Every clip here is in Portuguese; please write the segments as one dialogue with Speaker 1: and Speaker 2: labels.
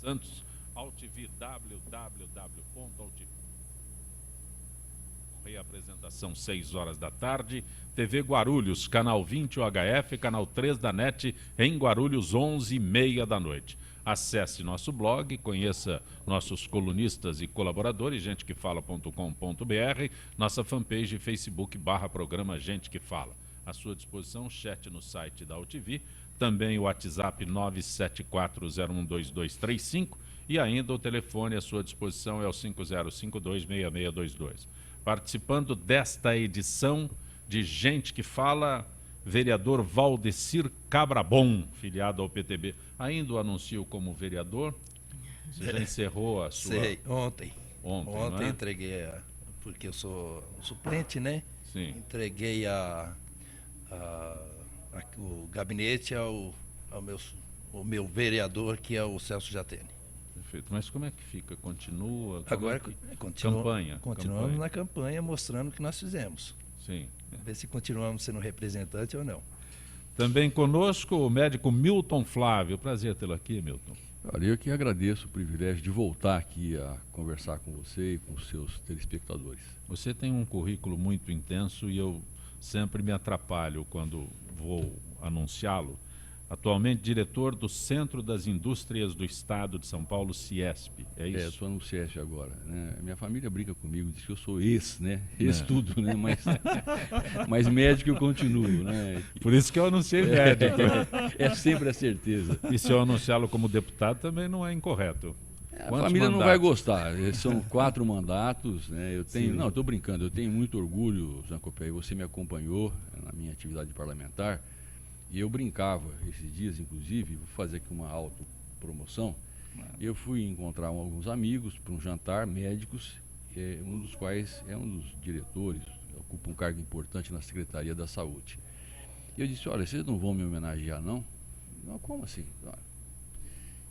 Speaker 1: Santos, AltV, www.altv. Reapresentação 6 horas da tarde, TV Guarulhos, canal 20 UHF, canal 3 da NET, em Guarulhos, 11h30 da noite. Acesse nosso blog, conheça nossos colunistas e colaboradores, gentequefala.com.br, nossa fanpage Facebook /programa Gente que Fala. À sua disposição, chat no site da AltV, também o WhatsApp 974012235 e ainda o telefone à sua disposição é o 50526622. Participando desta edição de Gente que Fala, vereador Valdecir Cabrabon, filiado ao PTB. Ainda o anuncio como vereador? Você já encerrou a sua...
Speaker 2: Sei, ontem
Speaker 1: Ontem,
Speaker 2: entreguei, porque eu sou suplente, né?
Speaker 1: Sim.
Speaker 2: Entreguei o gabinete ao meu vereador, que é o Celso Jatene.
Speaker 1: Perfeito. Mas como é que fica? Continua?
Speaker 2: Agora
Speaker 1: Campanha.
Speaker 2: Continuamos na campanha mostrando o que nós fizemos.
Speaker 1: Sim.
Speaker 2: Ver se continuamos sendo representante ou não.
Speaker 1: Também conosco o médico Milton Flávio. Prazer tê-lo aqui, Milton.
Speaker 3: Olha, eu que agradeço o privilégio de voltar aqui a conversar com você e com os seus telespectadores.
Speaker 1: Você tem um currículo muito intenso e eu sempre me atrapalho quando vou anunciá-lo. Atualmente diretor do Centro das Indústrias do Estado de São Paulo, CIESP, é isso?
Speaker 3: Estou no CIESP agora, né? Minha família brinca comigo, diz que eu sou né? Tudo, né? Mas médico eu continuo, né?
Speaker 1: Por isso que eu anunciei médico.
Speaker 3: É sempre a certeza.
Speaker 1: E se eu anunciá-lo como deputado também não é incorreto.
Speaker 3: A família não vai gostar, são 4 mandatos, né? Não, estou brincando, eu tenho muito orgulho, Zancopé, você me acompanhou na minha atividade parlamentar. E eu brincava esses dias, inclusive, vou fazer aqui uma autopromoção. Eu fui encontrar alguns amigos para um jantar, médicos, um dos quais é um dos diretores, ocupa um cargo importante na Secretaria da Saúde. E eu disse, olha, vocês não vão me homenagear, não? Não, como assim?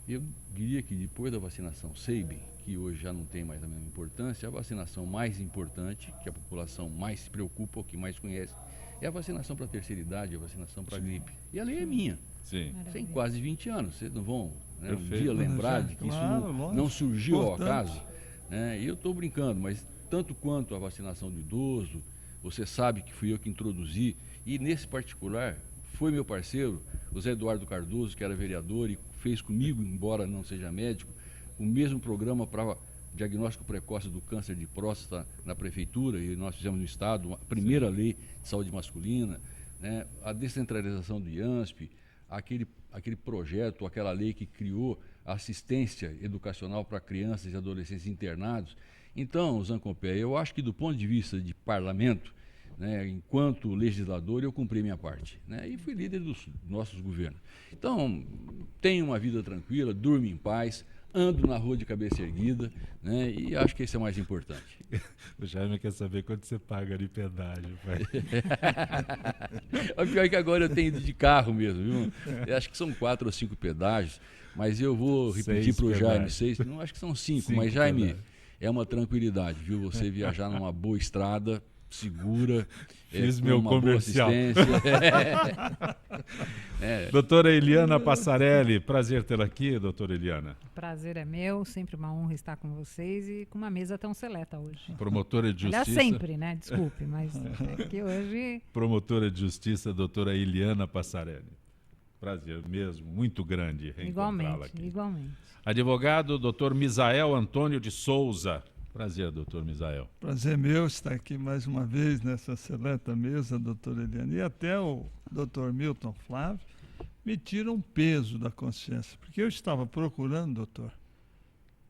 Speaker 3: Eu diria que depois da vacinação Sabin, que hoje já não tem mais a mesma importância, a vacinação mais importante, que a população mais se preocupa, ou que mais conhece, é a vacinação para a terceira idade, a vacinação para a gripe. E a lei é minha.
Speaker 1: Sim.
Speaker 3: Tem quase 20 anos. Vocês não vão um
Speaker 1: Perfeito.
Speaker 3: dia lembrar de que isso não surgiu ao acaso. Né? E eu estou brincando, mas tanto quanto a vacinação do idoso, você sabe que fui eu que introduzi. E nesse particular, foi meu parceiro, o Zé Eduardo Cardoso, que era vereador e fez comigo, embora não seja médico, o mesmo programa para diagnóstico precoce do câncer de próstata na prefeitura, e nós fizemos no estado a primeira lei de saúde masculina, né? A descentralização do IANSP, aquele projeto, aquela lei que criou a assistência educacional para crianças e adolescentes internados. Então, Zancopé, eu acho que do ponto de vista de parlamento, né, enquanto legislador, eu cumpri minha parte, né, e fui líder dos nossos governos. Então, tenho uma vida tranquila, durmo em paz, ando na rua de cabeça erguida, né? E acho que isso é mais importante.
Speaker 1: O Jaime quer saber quanto você paga de pedágio, pai.
Speaker 3: O pior é que agora eu tenho ido de carro mesmo, viu? Eu acho que são 4 ou 5 pedágios, mas eu vou repetir para o Jaime, 6, não acho que são 5, mas Jaime, pedágios. É uma tranquilidade, viu? Você viajar numa boa estrada, segura,
Speaker 1: fiz meu
Speaker 3: uma
Speaker 1: comercial.
Speaker 3: Boa assistência.
Speaker 1: Doutora Eliana Passarelli, prazer tê-la aqui, doutora Eliana.
Speaker 4: Prazer é meu, sempre uma honra estar com vocês e com uma mesa tão seleta hoje.
Speaker 1: Promotora de Justiça.
Speaker 4: Aliás, sempre, né? Desculpe, mas é que hoje...
Speaker 1: Promotora de Justiça, doutora Eliana Passarelli. Prazer mesmo, muito grande reencontrá-la aqui.
Speaker 4: Igualmente.
Speaker 1: Advogado, doutor Misael Antônio de Souza. Prazer, doutor Misael.
Speaker 5: Prazer meu estar aqui mais uma vez nessa seleta mesa, doutor Eliana. E até o doutor Milton Flávio me tira um peso da consciência, porque eu estava procurando, doutor,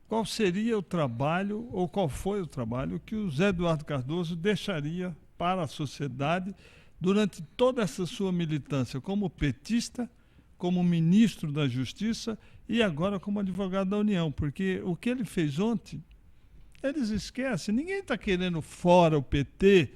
Speaker 5: qual seria o trabalho, ou qual foi o trabalho que o Zé Eduardo Cardoso deixaria para a sociedade durante toda essa sua militância como petista, como ministro da Justiça e agora como advogado da União, porque o que ele fez ontem, eles esquecem, ninguém está querendo fora o PT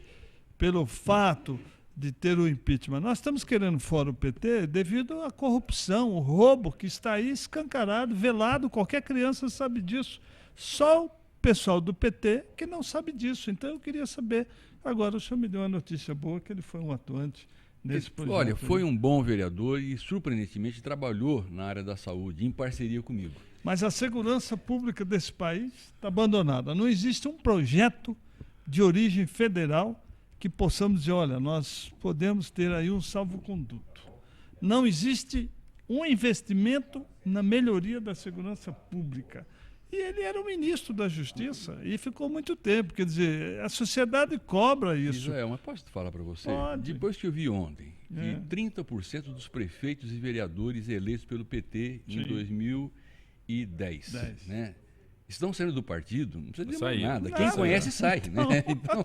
Speaker 5: pelo fato de ter o impeachment. Nós estamos querendo fora o PT devido à corrupção, o roubo que está aí escancarado, velado, qualquer criança sabe disso. Só o pessoal do PT que não sabe disso. Então eu queria saber, agora o senhor me deu uma notícia boa, que ele foi um atuante nesse projeto.
Speaker 3: Olha, foi um bom vereador e surpreendentemente trabalhou na área da saúde, em parceria comigo.
Speaker 5: Mas a segurança pública desse país está abandonada. Não existe um projeto de origem federal que possamos dizer, olha, nós podemos ter aí um salvo-conduto. Não existe um investimento na melhoria da segurança pública. E ele era o ministro da Justiça e ficou muito tempo. Quer dizer, a sociedade cobra isso.
Speaker 3: Israel, mas posso falar para você?
Speaker 5: Pode.
Speaker 3: Depois que eu vi ontem que 30% dos prefeitos e vereadores eleitos pelo PT em 2010, né, estão saindo do partido, não precisa dizer mais nada. Quem conhece sai. Né? Então,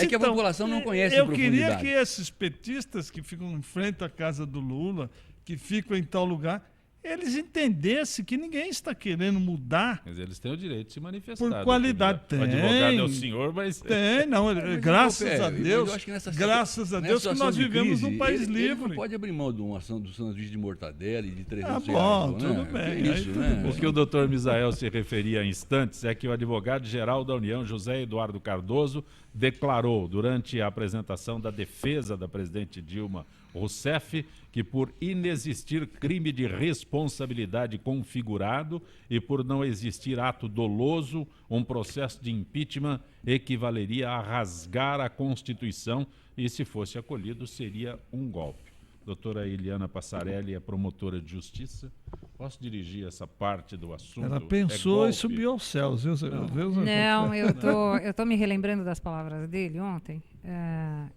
Speaker 3: que a população não conhece em profundidade.
Speaker 5: Eu queria que esses petistas que ficam em frente à casa do Lula, que ficam em tal lugar, eles entendessem que ninguém está querendo mudar.
Speaker 1: Mas eles têm o direito de se manifestar.
Speaker 5: Por qualidade. Tem.
Speaker 1: O advogado é o senhor, mas...
Speaker 5: Tem, não. Graças a Deus, graças a Deus que nós vivemos num país livre.
Speaker 3: Ele não pode abrir mão de uma ação do sanduíche de mortadela e de 300
Speaker 5: reais.
Speaker 3: Tudo
Speaker 5: bem.
Speaker 3: Isso, né?
Speaker 1: O que o doutor Misael se referia há instantes é que o advogado-geral da União, José Eduardo Cardoso, declarou durante a apresentação da defesa da presidente Dilma Rousseff que por inexistir crime de responsabilidade configurado e por não existir ato doloso, um processo de impeachment equivaleria a rasgar a Constituição e, se fosse acolhido, seria um golpe. Doutora Eliana Passarelli é promotora de justiça. Posso dirigir essa parte do assunto?
Speaker 5: Ela pensou e subiu aos céus.
Speaker 4: Não, eu tô me relembrando das palavras dele ontem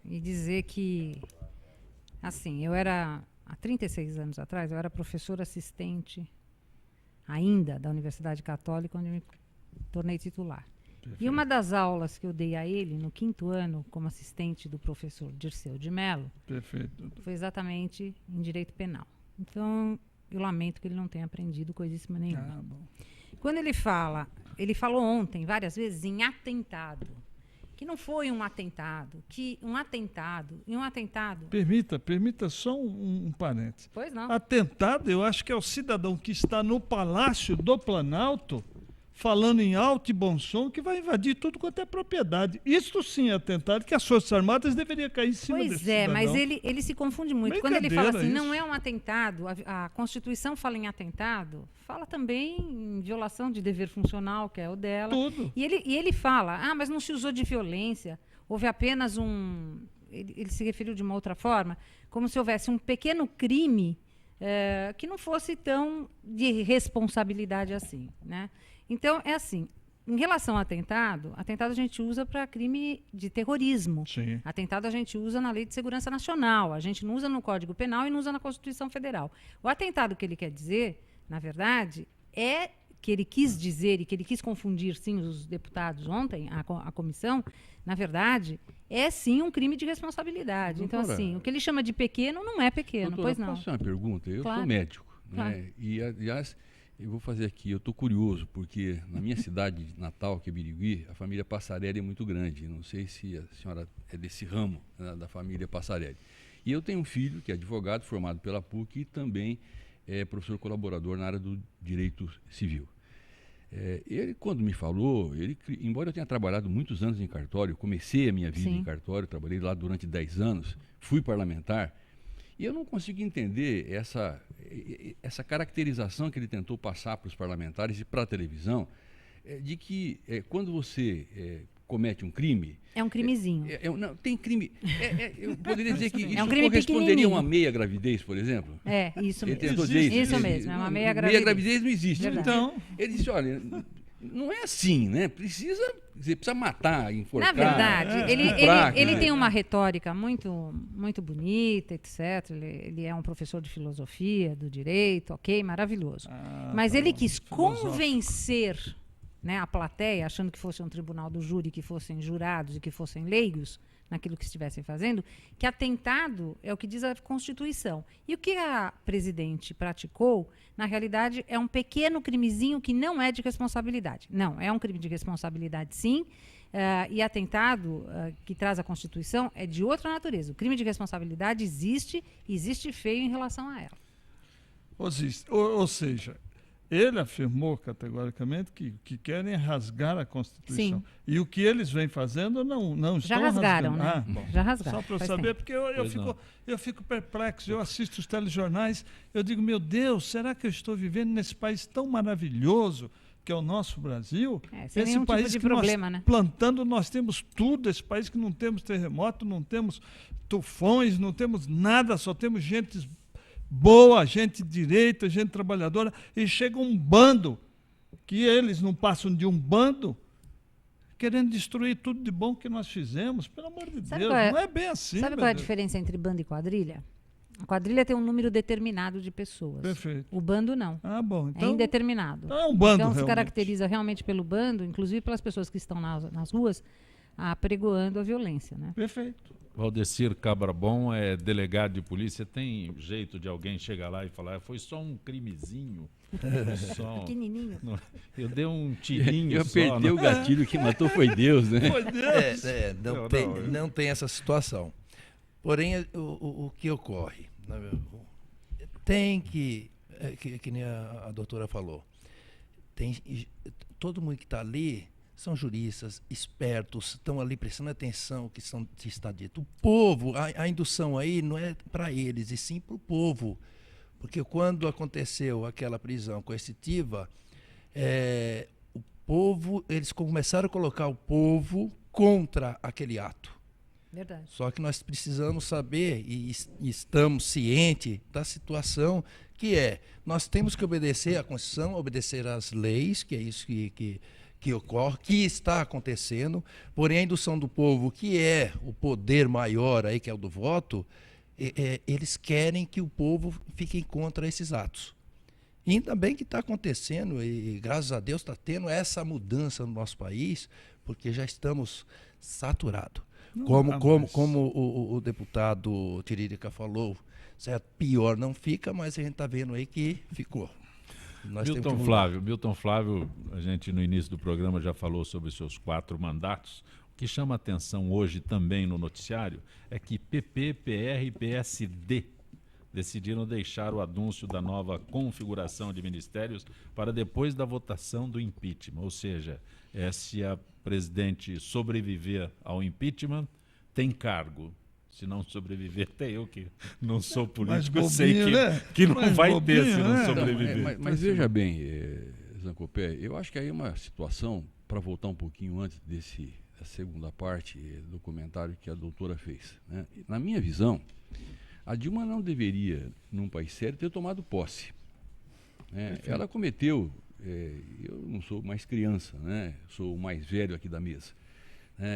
Speaker 4: e dizer que, assim, há 36 anos atrás, eu era professora assistente ainda da Universidade Católica, onde me tornei titular. Perfeito. E uma das aulas que eu dei a ele no 5º ano, como assistente do professor Dirceu de Mello, foi exatamente em direito penal. Então, eu lamento que ele não tenha aprendido coisíssima nenhuma. Quando ele falou ontem várias vezes em atentado, que não foi um atentado, que um atentado.
Speaker 5: Permita só um parênteses.
Speaker 4: Pois não.
Speaker 5: Atentado, eu acho que é o cidadão que está no Palácio do Planalto, falando em alto e bom som, que vai invadir tudo quanto é propriedade. Isso sim é atentado, que as Forças Armadas deveriam cair em cima desse cidadão.
Speaker 4: Mas ele se confunde muito. Quando ele fala assim, não é um atentado, a Constituição fala em atentado, fala também em violação de dever funcional, que é o dela.
Speaker 5: Tudo.
Speaker 4: E ele fala, mas não se usou de violência, houve apenas ele se referiu de uma outra forma, como se houvesse um pequeno crime que não fosse tão de responsabilidade assim, né? Então, é assim, em relação ao atentado a gente usa para crime de terrorismo.
Speaker 5: Sim.
Speaker 4: Atentado a gente usa na Lei de Segurança Nacional, a gente não usa no Código Penal e não usa na Constituição Federal. O atentado que ele quer dizer, na verdade, é que ele quis dizer e que ele quis confundir, sim, os deputados ontem, a comissão, na verdade, é sim um crime de responsabilidade. Doutora, então, assim, o que ele chama de pequeno não é pequeno, doutora, pois não.
Speaker 3: Posso fazer uma pergunta? Eu sou médico, né? E, aliás, eu vou fazer aqui, eu estou curioso, porque na minha cidade natal, que é Birigui, a família Passarelli é muito grande. Não sei se a senhora é desse ramo, né, da família Passarelli. E eu tenho um filho que é advogado, formado pela PUC e também é professor colaborador na área do direito civil. Ele, quando me falou, embora eu tenha trabalhado muitos anos em cartório, comecei a minha vida em cartório, trabalhei lá durante 10 anos, fui parlamentar, e eu não consigo entender essa caracterização que ele tentou passar para os parlamentares e para a televisão, de que quando você comete um crime...
Speaker 4: É um crimezinho.
Speaker 3: Não, tem crime... eu poderia dizer que isso
Speaker 4: crime
Speaker 3: corresponderia a uma meia gravidez, por exemplo?
Speaker 4: Isso mesmo.
Speaker 3: Ele tentou dizer
Speaker 4: isso mesmo, é uma meia gravidez.
Speaker 3: Meia gravidez não existe.
Speaker 4: Verdade.
Speaker 3: Então, ele disse, olha... Não é assim, né? Você precisa matar, enforcar.
Speaker 4: Na verdade, ele tem uma retórica muito, muito bonita, etc. Ele é um professor de filosofia, do direito, ok, maravilhoso. Mas ele quis convencer, né, a plateia, achando que fosse um tribunal do júri, que fossem jurados e que fossem leigos naquilo que estivessem fazendo, que atentado é o que diz a Constituição. E o que a presidente praticou, na realidade, é um pequeno crimezinho que não é de responsabilidade. Não, é um crime de responsabilidade, sim, e atentado que traz a Constituição é de outra natureza. O crime de responsabilidade existe feio em relação a ela.
Speaker 5: Ou seja, Ele afirmou categoricamente que querem rasgar a Constituição.
Speaker 4: Sim.
Speaker 5: E o que eles vêm fazendo não
Speaker 4: Já
Speaker 5: estão
Speaker 4: rasgaram,
Speaker 5: rasgando.
Speaker 4: né? Já rasgaram.
Speaker 5: Só para eu
Speaker 4: faz
Speaker 5: saber,
Speaker 4: tempo.
Speaker 5: porque
Speaker 1: Pois
Speaker 5: eu fico perplexo. Eu assisto os telejornais, eu digo, meu Deus, será que eu estou vivendo nesse país tão maravilhoso que é o nosso Brasil?
Speaker 4: Sem nenhum tipo de problema, né?
Speaker 5: Plantando, nós temos tudo. Esse país que não temos terremoto, não temos tufões, não temos nada, só temos gente boa, gente direita, gente trabalhadora, e chega um bando, que eles não passam de um bando, querendo destruir tudo de bom que nós fizemos. Pelo amor de Deus, não é bem assim.
Speaker 4: Sabe qual é a diferença entre bando e quadrilha? A quadrilha tem um número determinado de pessoas.
Speaker 5: Perfeito.
Speaker 4: O bando não.
Speaker 5: Bom, então,
Speaker 4: é indeterminado.
Speaker 5: Então é um bando,
Speaker 4: Então se
Speaker 5: realmente.
Speaker 4: caracteriza realmente pelo bando, inclusive pelas pessoas que estão nas ruas, apregoando a violência, né?
Speaker 5: Perfeito.
Speaker 1: Valdecir Cabrabon é delegado de polícia. Tem jeito de alguém chegar lá e falar, foi só um crimezinho.
Speaker 4: Pequenininho.
Speaker 1: Eu dei um tirinho
Speaker 3: Eu
Speaker 1: só.
Speaker 3: apertei o gatilho, que matou foi Deus, né?
Speaker 5: Foi Deus.
Speaker 2: Não tem essa situação. Porém, o que ocorre? Tem que nem a doutora falou, todo mundo que está ali são juristas, espertos, estão ali prestando atenção ao que está dito. O povo, a indução aí não é para eles, e sim para o povo. Porque quando aconteceu aquela prisão coercitiva, o povo, eles começaram a colocar o povo contra aquele ato.
Speaker 4: Verdade.
Speaker 2: Só que nós precisamos saber, e estamos cientes da situação, que nós temos que obedecer à Constituição, obedecer às leis, que é isso que ocorre, que está acontecendo, porém a indução do povo, que é o poder maior aí, que é o do voto, eles querem que o povo fique contra esses atos. E ainda bem que está acontecendo, e graças a Deus está tendo essa mudança no nosso país, porque já estamos saturados. Como o deputado Tiririca falou, certo? Pior não fica, mas a gente está vendo aí que ficou.
Speaker 1: Milton Flávio, a gente no início do programa já falou sobre seus 4 mandatos. O que chama atenção hoje também no noticiário é que PP, PR e PSD decidiram deixar o anúncio da nova configuração de ministérios para depois da votação do impeachment. Ou seja, se a presidente sobreviver ao impeachment, tem cargo. Se não sobreviver, até eu que não sou político, eu sei que não vai ter se não sobreviver.
Speaker 3: Mas veja bem, Zancopé, eu acho que aí é uma situação, para voltar um pouquinho antes da segunda parte do comentário que a doutora fez, né? Na minha visão, a Dilma não deveria, num país sério, ter tomado posse. Né? Ela cometeu, eu não sou mais criança, né? Sou o mais velho aqui da mesa.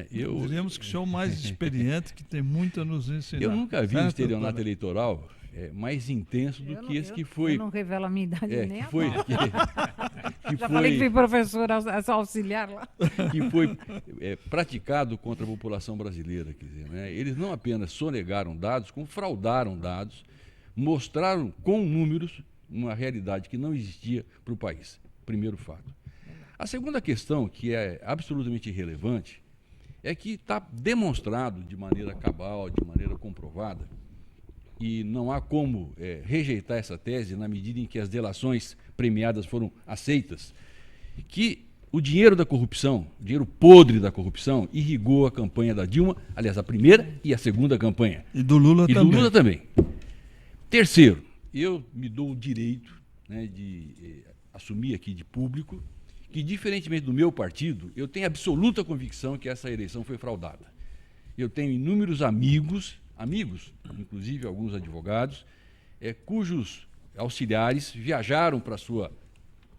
Speaker 5: Diríamos que o senhor é o mais experiente, que tem muito a nos ensinar.
Speaker 3: Eu nunca vi um estelionato eleitoral mais intenso do que esse que foi...
Speaker 4: Eu não revelo a minha idade nem a
Speaker 3: foi,
Speaker 4: Já falei que fui professora auxiliar lá.
Speaker 3: Que foi praticado contra a população brasileira. Quer dizer, né? Eles não apenas sonegaram dados, como fraudaram dados, mostraram com números uma realidade que não existia para o país. Primeiro fato. A segunda questão, que é absolutamente irrelevante, é que está demonstrado de maneira cabal, de maneira comprovada, e não há como rejeitar essa tese na medida em que as delações premiadas foram aceitas, que o dinheiro da corrupção, o dinheiro podre da corrupção, irrigou a campanha da Dilma, aliás, a primeira e a segunda campanha.
Speaker 5: E do Lula também.
Speaker 3: Do Lula também. Terceiro, eu me dou o direito, né, de assumir aqui de público que, diferentemente do meu partido, eu tenho absoluta convicção que essa eleição foi fraudada. Eu tenho inúmeros amigos, inclusive alguns advogados, cujos auxiliares viajaram para a sua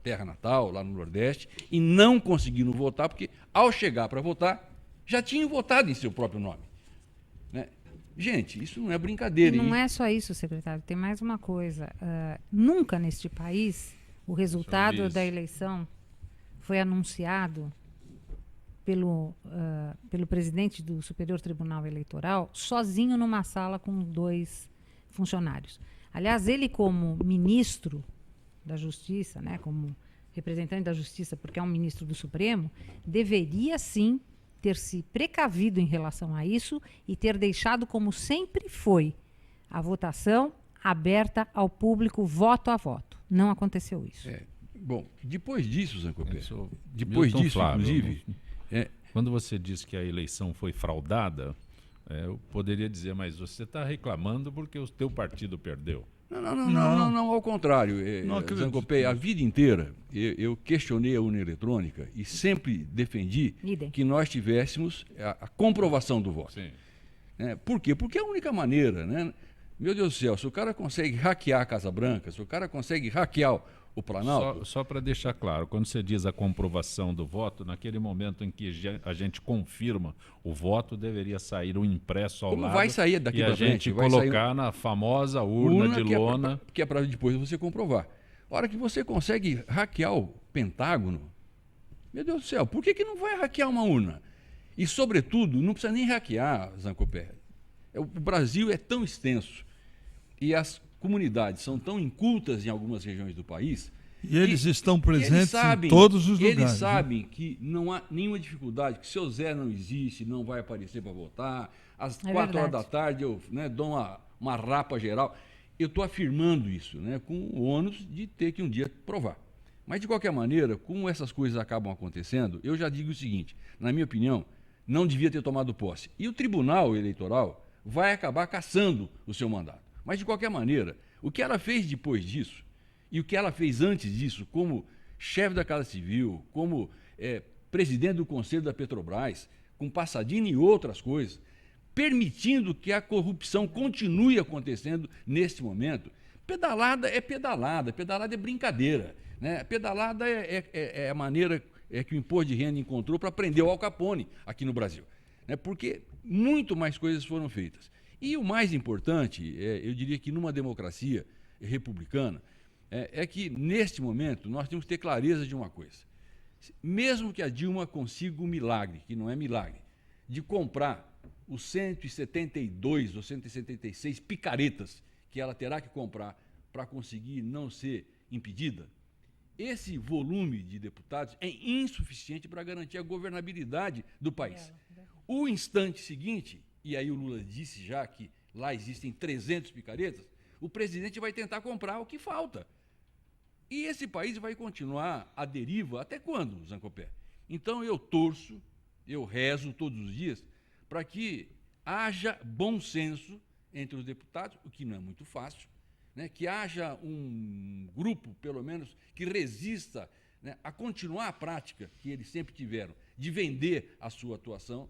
Speaker 3: terra natal, lá no Nordeste, e não conseguiram votar, porque, ao chegar para votar, já tinham votado em seu próprio nome. Né? Gente, isso não é brincadeira.
Speaker 4: E não é só isso, secretário, tem mais uma coisa. Nunca neste país o resultado da eleição foi anunciado pelo presidente do Superior Tribunal Eleitoral sozinho numa sala com 2 funcionários. Aliás, ele como ministro da Justiça, né, como representante da Justiça, porque é um ministro do Supremo, deveria sim ter se precavido em relação a isso e ter deixado, como sempre foi, a votação aberta ao público, voto a voto. Não aconteceu isso.
Speaker 3: Bom, depois disso, Zancopé,
Speaker 1: Milton Flávio,
Speaker 3: inclusive...
Speaker 1: Quando você diz que a eleição foi fraudada, eu poderia dizer, mas você está reclamando porque o teu partido perdeu.
Speaker 3: Não, ao contrário. Zancopé, a vida inteira eu questionei a urna eletrônica e sempre defendi que nós tivéssemos a comprovação do voto.
Speaker 1: Sim.
Speaker 3: Por quê? Porque é a única maneira, né? Meu Deus do céu, se o cara consegue hackear a Casa Branca, se o cara consegue hackear o Planalto...
Speaker 1: Só para deixar claro, quando você diz a comprovação do voto, naquele momento em que a gente confirma o voto, deveria sair um impresso ao
Speaker 3: Como
Speaker 1: lado
Speaker 3: vai sair daqui
Speaker 1: e
Speaker 3: pra
Speaker 1: a
Speaker 3: frente?
Speaker 1: gente
Speaker 3: Vai
Speaker 1: colocar
Speaker 3: sair
Speaker 1: na famosa urna de lona.
Speaker 3: Que é para depois você comprovar. A hora que você consegue hackear o Pentágono, meu Deus do céu, por que não vai hackear uma urna? E, sobretudo, não precisa nem hackear, Zancopé. O Brasil é tão extenso e as comunidades são tão incultas em algumas regiões do país.
Speaker 5: E eles estão presentes em todos os lugares.
Speaker 3: Eles sabem que não há nenhuma dificuldade, que seu Zé não existe, não vai aparecer para votar. Às 4 horas da tarde eu dou uma rapa geral. Eu estou afirmando isso, com o ônus de ter que um dia provar. Mas, de qualquer maneira, como essas coisas acabam acontecendo, eu já digo o seguinte, na minha opinião, não devia ter tomado posse. E o Tribunal Eleitoral vai acabar cassando o seu mandato. Mas, de qualquer maneira, o que ela fez depois disso e o que ela fez antes disso, como chefe da Casa Civil, como presidente do Conselho da Petrobras, com Passadini e outras coisas, permitindo que a corrupção continue acontecendo neste momento. Pedalada é brincadeira. Pedalada é a maneira que o imposto de renda encontrou para prender o Al Capone aqui no Brasil. Porque muito mais coisas foram feitas. E o mais importante, eu diria que numa democracia republicana, é que, neste momento, nós temos que ter clareza de uma coisa. Mesmo que a Dilma consiga o milagre, que não é milagre, de comprar os 172 ou 176 picaretas que ela terá que comprar para conseguir não ser impedida, esse volume de deputados é insuficiente para garantir a governabilidade do país. O instante seguinte, e aí o Lula disse já que lá existem 300 picaretas, o presidente vai tentar comprar o que falta. E esse país vai continuar à deriva até quando, Zancopé? Então eu torço, eu rezo todos os dias para que haja bom senso entre os deputados, o que não é muito fácil, que haja um grupo, pelo menos, que resista a continuar a prática que eles sempre tiveram, de vender a sua atuação,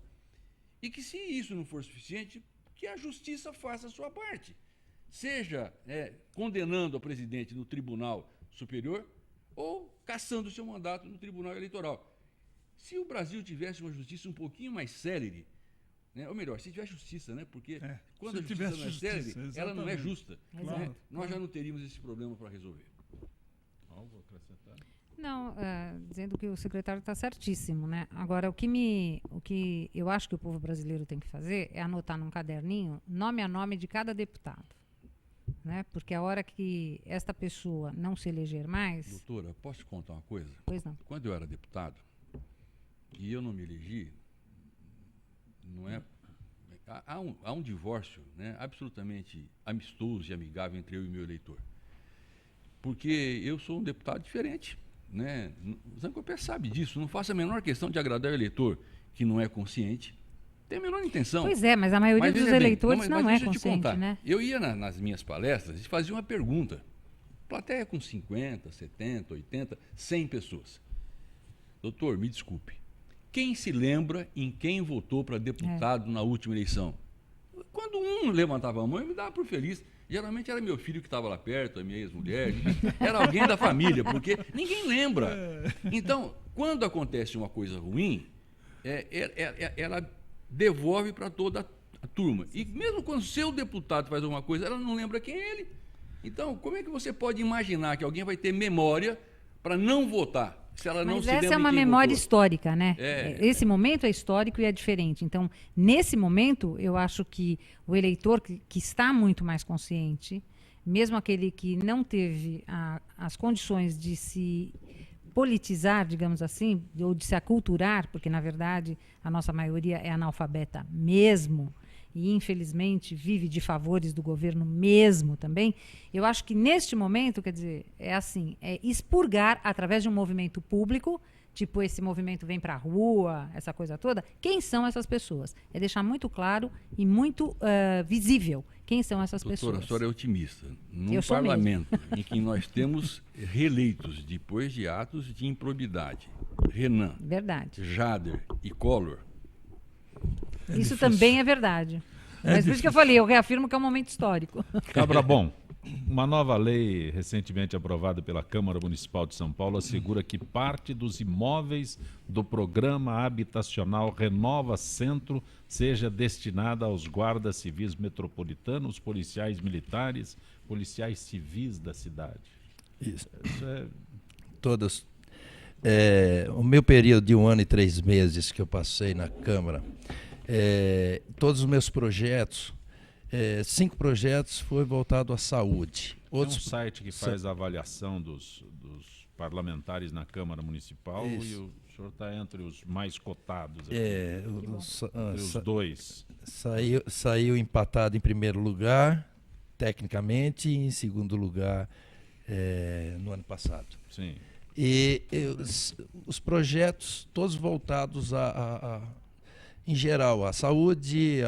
Speaker 3: e que, se isso não for suficiente, que a justiça faça a sua parte. Seja condenando o presidente no Tribunal Superior ou cassando o seu mandato no Tribunal Eleitoral. Se o Brasil tivesse uma justiça um pouquinho mais célere, ou melhor, se tivesse justiça, porque quando a justiça não é célere, ela não é justa. Nós já não teríamos esse problema para resolver.
Speaker 1: Algo a acrescentar?
Speaker 4: Não, dizendo que o secretário está certíssimo, Agora, o que eu acho que o povo brasileiro tem que fazer é anotar num caderninho nome a nome de cada deputado, Porque a hora que esta pessoa não se eleger mais...
Speaker 3: Doutora, posso te contar uma coisa?
Speaker 4: Pois não.
Speaker 3: Quando eu era deputado e eu não me elegi, há um divórcio absolutamente amistoso e amigável entre eu e meu eleitor. Porque eu sou um deputado diferente. O Zancopé sabe disso, não faço a menor questão de agradar o eleitor que não é consciente. Tem a menor intenção.
Speaker 4: Pois é, mas a maioria dos eleitores não é consciente,
Speaker 3: Eu ia nas minhas palestras e fazia uma pergunta. Plateia com 50, 70, 80, 100 pessoas. Doutor, me desculpe. Quem se lembra em quem votou para deputado na última eleição? Quando um levantava a mão, eu me dava por feliz. Geralmente era meu filho que estava lá perto, a minha ex-mulher, era alguém da família, porque ninguém lembra. Então, quando acontece uma coisa ruim, ela devolve para toda a turma. E mesmo quando o seu deputado faz alguma coisa, ela não lembra quem é ele. Então, como é que você pode imaginar que alguém vai ter memória para não votar? Se ela não se lembra. Mas
Speaker 4: essa é uma memória histórica, Esse momento é histórico e é diferente. Então, nesse momento, eu acho que o eleitor que está muito mais consciente, mesmo aquele que não teve as condições de se politizar, digamos assim, ou de se aculturar, porque, na verdade, a nossa maioria é analfabeta mesmo, e infelizmente vive de favores do governo mesmo também, eu acho que neste momento, quer dizer, é assim, é expurgar através de um movimento público, tipo esse movimento Vem Pra Rua, essa coisa toda, quem são essas pessoas? É deixar muito claro e muito visível quem são essas pessoas.
Speaker 3: Doutora, a senhora é otimista. Num
Speaker 4: Eu sou
Speaker 3: parlamento em que nós temos reeleitos depois de atos de improbidade, Renan,
Speaker 4: Verdade.
Speaker 3: Jader e Collor,
Speaker 4: Isso também é verdade. Mas por isso que eu falei, eu reafirmo que é um momento histórico.
Speaker 1: Cabra bom, uma nova lei recentemente aprovada pela Câmara Municipal de São Paulo assegura que parte dos imóveis do programa habitacional Renova Centro seja destinada aos guardas civis metropolitanos, policiais militares, policiais civis da cidade.
Speaker 2: Isso.
Speaker 1: Isso é...
Speaker 2: Todos. O meu período de 1 ano e 3 meses que eu passei na Câmara, todos os meus projetos, 5 projetos foi voltado à saúde.
Speaker 1: Tem um site que faz a avaliação dos parlamentares na Câmara Municipal. Isso. E o senhor está entre os mais cotados aqui, entre os dois.
Speaker 2: Saiu empatado em primeiro lugar, tecnicamente, e em segundo lugar no ano passado.
Speaker 1: Sim.
Speaker 2: E os projetos todos voltados em geral, à saúde,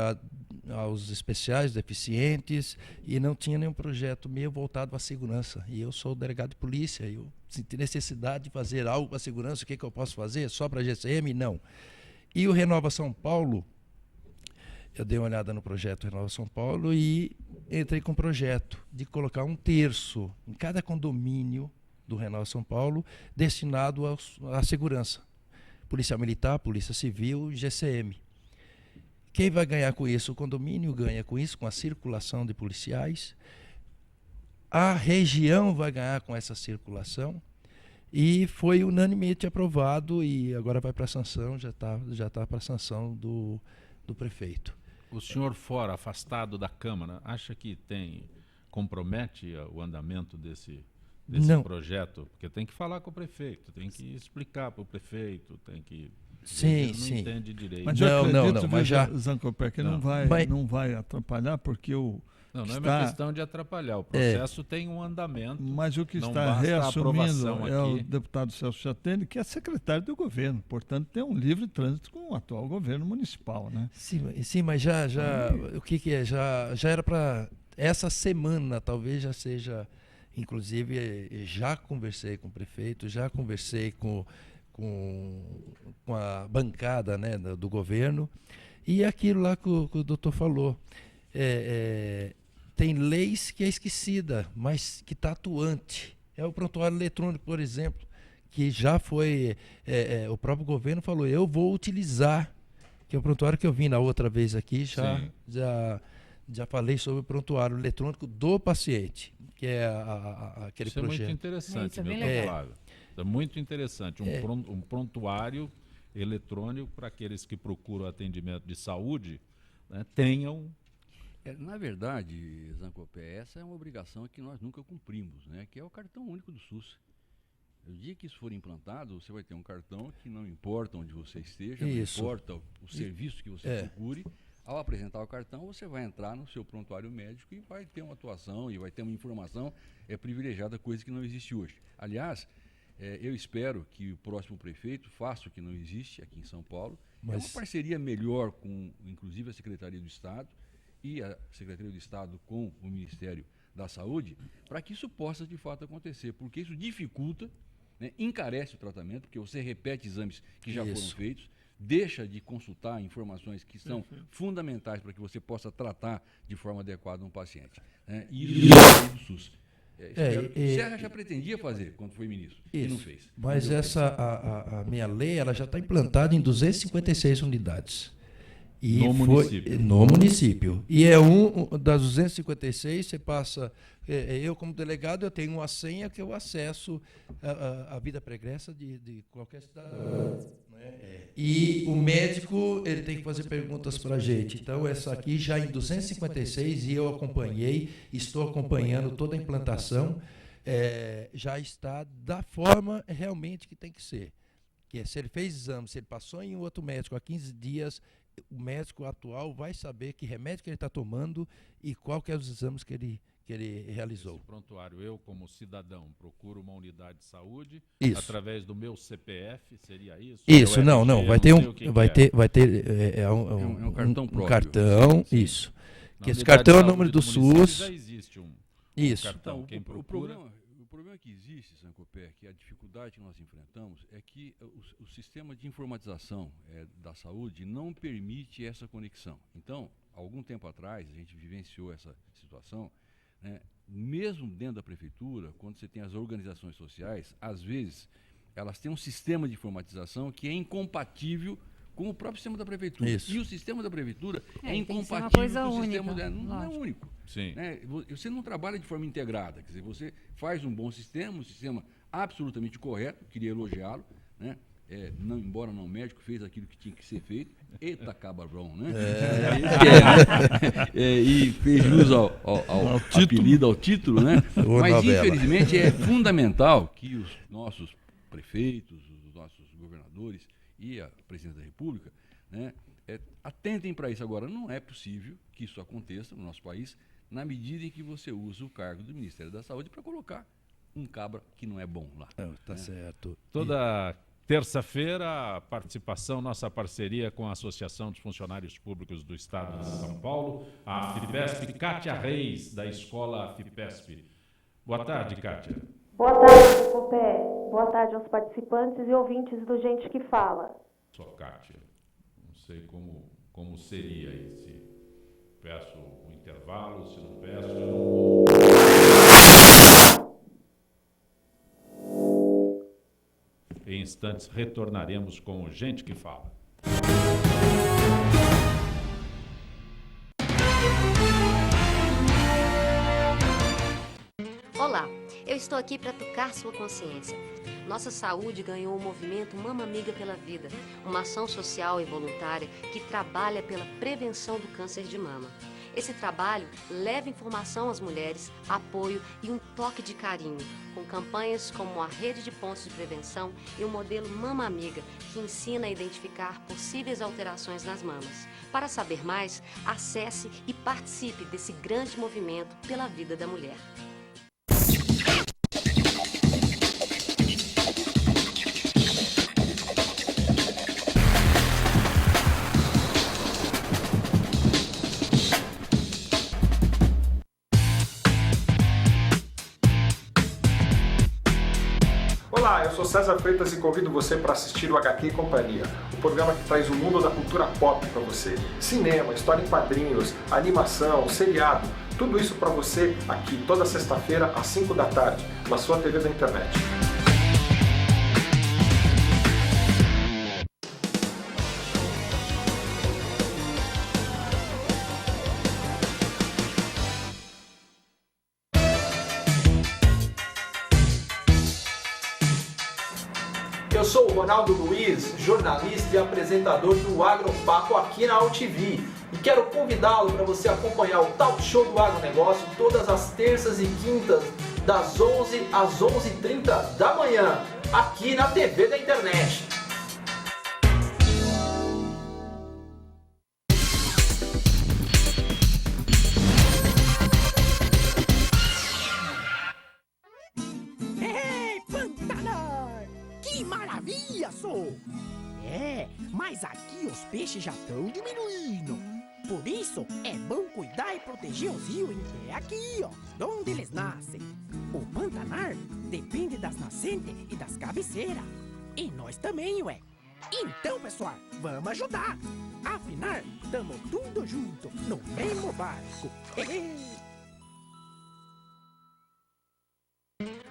Speaker 2: aos especiais deficientes, e não tinha nenhum projeto meu voltado à segurança. E eu sou delegado de polícia, eu senti necessidade de fazer algo para a segurança. O que eu posso fazer? Só para a GCM? Não. E o Renova São Paulo, eu dei uma olhada no projeto Renova São Paulo e entrei com um projeto de colocar 1/3 em cada condomínio do Renova São Paulo destinado à segurança. Polícia Militar, Polícia Civil e GCM. Quem vai ganhar com isso? O condomínio ganha com isso, com a circulação de policiais. A região vai ganhar com essa circulação. E foi unanimemente aprovado e agora vai para a sanção, já tá para a sanção do prefeito.
Speaker 1: O senhor fora, afastado da Câmara, acha que compromete o andamento desse projeto? Porque tem que falar com o prefeito, tem que explicar para o prefeito, tem que...
Speaker 2: Sim,
Speaker 1: não entende direito.
Speaker 5: Mas eu acredito,
Speaker 2: mas já...
Speaker 5: Zancopé, que não vai atrapalhar, porque
Speaker 1: não é uma questão de atrapalhar. O processo tem um andamento.
Speaker 5: Mas o que está reassumindo é o deputado Celso Chatene, que é secretário do governo. Portanto, tem um livre trânsito com o atual governo municipal, né?
Speaker 2: Sim, mas já o que é? Já era para essa semana, talvez já seja. Inclusive, já conversei com o prefeito, já conversei com a bancada, né, do governo, e aquilo lá que o doutor falou, tem leis que é esquecida, mas que está atuante. É o prontuário eletrônico, por exemplo, que já foi, o próprio governo falou, eu vou utilizar, que é o prontuário que eu vi na outra vez aqui, já falei sobre o prontuário eletrônico do paciente, que é aquele projeto.
Speaker 1: Isso é muito interessante, meu Flávio. É muito interessante, um prontuário eletrônico para aqueles que procuram atendimento de saúde, né, tenham...
Speaker 3: Na verdade, Zancopé, essa é uma obrigação que nós nunca cumprimos, né, que é o cartão único do SUS. No dia que isso for implantado, você vai ter um cartão que não importa onde você esteja, não importa o serviço que você procure. Ao apresentar o cartão, você vai entrar no seu prontuário médico e vai ter uma atuação e vai ter uma informação privilegiada, coisa que não existe hoje. Aliás, eu espero que o próximo prefeito faça o que não existe aqui em São Paulo. É uma parceria melhor com, inclusive, a Secretaria do Estado e a Secretaria do Estado com o Ministério da Saúde, para que isso possa, de fato, acontecer, porque isso dificulta, né, encarece o tratamento, porque você repete exames que já foram feitos, deixa de consultar informações que são fundamentais para que você possa tratar de forma adequada um paciente. Né? E isso é do SUS. Serra já pretendia fazer quando foi ministro, e não fez.
Speaker 2: Mas a minha lei ela já está implantada em 256 unidades. E no município. E das 256, você passa... eu, como delegado, eu tenho uma senha que eu acesso a vida pregressa de qualquer cidadão. E o médico ele tem que fazer perguntas para a gente. Então, essa aqui já em 256, e eu acompanhei, estou acompanhando toda a implantação, já está da forma realmente que tem que ser. Que se ele fez exame, se ele passou em outro médico há 15 dias, o médico atual vai saber que remédio que ele está tomando e qual que é os exames que ele realizou.
Speaker 1: Esse prontuário, eu como cidadão procuro uma unidade de saúde
Speaker 2: Isso.
Speaker 1: através do meu CPF, seria isso?
Speaker 2: Isso,
Speaker 1: Meu
Speaker 2: não,
Speaker 1: RG,
Speaker 2: vai
Speaker 1: eu
Speaker 2: ter
Speaker 1: não
Speaker 2: um,
Speaker 1: sei o que
Speaker 2: vai
Speaker 1: que é.
Speaker 2: ter, vai ter
Speaker 3: um cartão próprio.
Speaker 2: cartão,
Speaker 1: Sim.
Speaker 2: isso.
Speaker 1: Na
Speaker 2: Que esse
Speaker 1: unidade
Speaker 2: cartão é o
Speaker 1: de
Speaker 2: número do
Speaker 1: saúde município
Speaker 2: SUS.
Speaker 1: Já existe um
Speaker 2: Isso.
Speaker 1: cartão.
Speaker 3: Então,
Speaker 1: Quem
Speaker 3: o
Speaker 1: procura...
Speaker 3: problema que existe, Sancopé, que a dificuldade que nós enfrentamos é que o sistema de informatização da saúde não permite essa conexão. Então, algum tempo atrás, a gente vivenciou essa situação, né? Mesmo dentro da prefeitura, quando você tem as organizações sociais, às vezes elas têm um sistema de informatização que é incompatível com o próprio sistema da prefeitura.
Speaker 2: Isso.
Speaker 3: E o sistema da prefeitura é
Speaker 4: tem que ser uma
Speaker 3: incompatível
Speaker 4: coisa
Speaker 3: com o sistema...
Speaker 4: única,
Speaker 3: não é
Speaker 4: lógico.
Speaker 3: único.
Speaker 1: Sim.
Speaker 3: Né? Você não trabalha de forma integrada, quer dizer, você faz um bom sistema, um sistema absolutamente correto, queria elogiá-lo, né? Embora não médico, fez aquilo que tinha que ser feito. Eita, cabrão, né? E fez jus ao apelido, ao título, né? Mas,
Speaker 2: novela.
Speaker 3: infelizmente, é fundamental que os nossos prefeitos, os nossos governadores e a presidente da República, né, atentem para isso. Agora, não é possível que isso aconteça no nosso país na medida em que você usa o cargo do Ministério da Saúde para colocar um cabra que não é bom lá.
Speaker 2: Tá certo.
Speaker 1: Toda terça-feira, a participação, nossa parceria com a Associação dos Funcionários Públicos do Estado de São Paulo, a FIPESP, Kátia Reis, da Escola FIPESP. Boa tarde, Kátia.
Speaker 6: Boa tarde, Copé. Boa tarde aos participantes e ouvintes do Gente que Fala.
Speaker 1: Só Kátia. Não sei como seria aí, se peço um intervalo, se não peço, eu não vou. Em instantes retornaremos com o Gente que Fala.
Speaker 7: Olá, eu estou aqui para tocar sua consciência. Nossa saúde ganhou o movimento Mama Amiga pela Vida, uma ação social e voluntária que trabalha pela prevenção do câncer de mama. Esse trabalho leva informação às mulheres, apoio e um toque de carinho, com campanhas como a Rede de Pontos de Prevenção e o modelo Mama Amiga, que ensina a identificar possíveis alterações nas mamas. Para saber mais, acesse e participe desse grande movimento pela vida da mulher.
Speaker 8: Olá, eu sou César Freitas e convido você para assistir o HQ e Companhia, o programa que traz o mundo da cultura pop para você. Cinema, história em quadrinhos, animação, seriado, tudo isso para você aqui toda sexta-feira às 5 da tarde, na sua TV da internet.
Speaker 9: Eu sou o Ronaldo Luiz, jornalista e apresentador do Agropapo aqui na UTV. E quero convidá-lo para você acompanhar o Talk Show do Agronegócio todas as terças e quintas, das 11 às 11h30 da manhã, aqui na TV da internet.
Speaker 10: Ei, Pantanal! Que maravilha, sou! Mas aqui os peixes já estão diminuindo. Por isso, é bom cuidar e proteger os rios que é aqui, ó, onde eles nascem. O Pantanal depende das nascentes e das cabeceiras. E nós também, ué. Então, pessoal, vamos ajudar. Afinal, tamo tudo junto, no mesmo barco.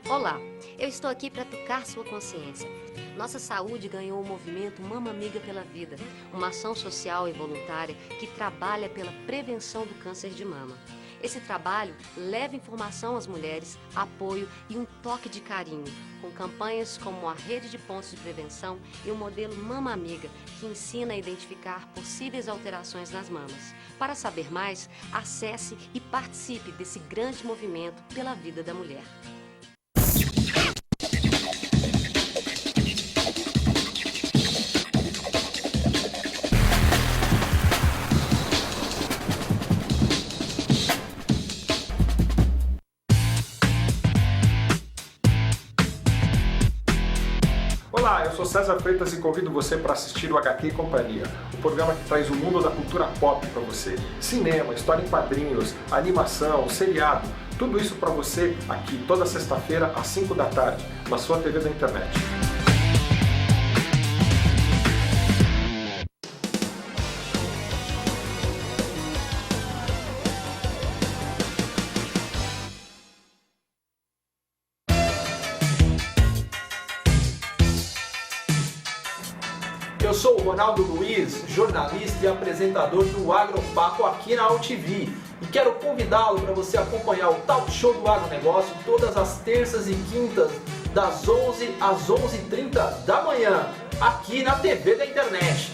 Speaker 7: Olá, eu estou aqui para tocar sua consciência. Nossa saúde ganhou o movimento Mama Amiga pela Vida, uma ação social e voluntária que trabalha pela prevenção do câncer de mama. Esse trabalho leva informação às mulheres, apoio e um toque de carinho, com campanhas como a Rede de Pontos de Prevenção e o modelo Mama Amiga, que ensina a identificar possíveis alterações nas mamas. Para saber mais, acesse e participe desse grande movimento pela vida da mulher.
Speaker 8: César Freitas e convido você para assistir o HQ e Companhia, o programa que traz o mundo da cultura pop para você. Cinema, história em quadrinhos, animação, seriado, tudo isso para você aqui toda sexta-feira às 5 da tarde, na sua TV da internet.
Speaker 9: Eu sou o Ronaldo Luiz, jornalista e apresentador do Agropapo aqui na UTV. E quero convidá-lo para você acompanhar o Talk Show do Agronegócio todas as terças e quintas, das 11 às 11h30 da manhã, aqui na TV da internet.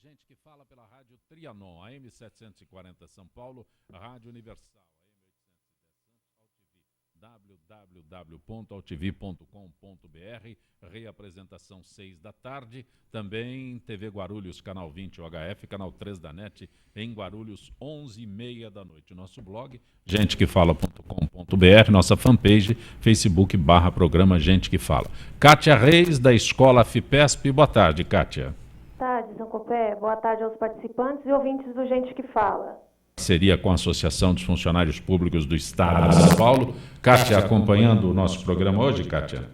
Speaker 1: Gente que fala pela Rádio Trianon, AM 740 São Paulo, Rádio Universal, AM 810 www.altv.com.br, reapresentação 6 da tarde, também TV Guarulhos, canal 20 UHF, canal 3 da NET, em Guarulhos, 11h30 da noite. Nosso blog, gentequefala.com.br, nossa fanpage, Facebook/programa Gente que Fala. Kátia Reis, da Escola FIPESP, boa tarde, Kátia.
Speaker 6: Boa tarde, Zancopé. Boa tarde aos participantes e ouvintes do Gente que Fala.
Speaker 1: Seria com a Associação dos Funcionários Públicos do Estado de São Paulo. Kátia, acompanhando o nosso programa hoje, Kátia?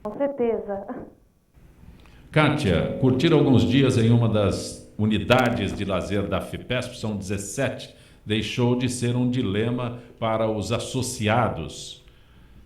Speaker 6: Com certeza.
Speaker 1: Kátia, curtir alguns dias em uma das unidades de lazer da FIPESP, são 17, deixou de ser um dilema para os associados.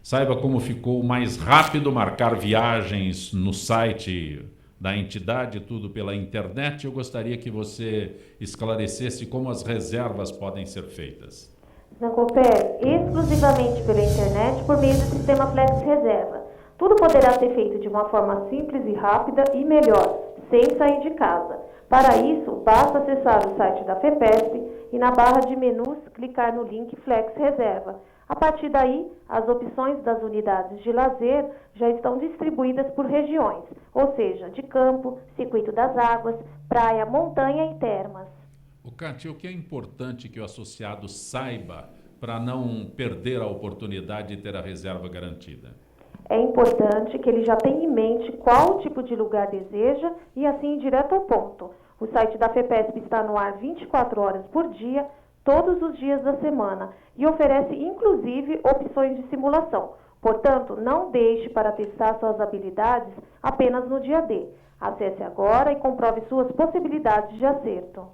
Speaker 1: Saiba como ficou mais rápido marcar viagens no site da entidade, tudo pela internet. Eu gostaria que você esclarecesse como as reservas podem ser feitas.
Speaker 6: Zancopé, exclusivamente pela internet por meio do sistema Flex Reserva. Tudo poderá ser feito de uma forma simples e rápida e melhor, sem sair de casa. Para isso, basta acessar o site da FEPESP e na barra de menus clicar no link Flex Reserva. A partir daí, as opções das unidades de lazer já estão distribuídas por regiões, ou seja, de campo, circuito das águas, praia, montanha e termas.
Speaker 1: Kátia, o que é importante que o associado saiba para não perder a oportunidade de ter a reserva garantida?
Speaker 6: É importante que ele já tenha em mente qual tipo de lugar deseja e assim ir direto ao ponto. O site da FEPESP está no ar 24 horas por dia, todos os dias da semana, e oferece inclusive opções de simulação. Portanto, não deixe para testar suas habilidades apenas no dia D. Acesse agora e comprove suas possibilidades de acerto.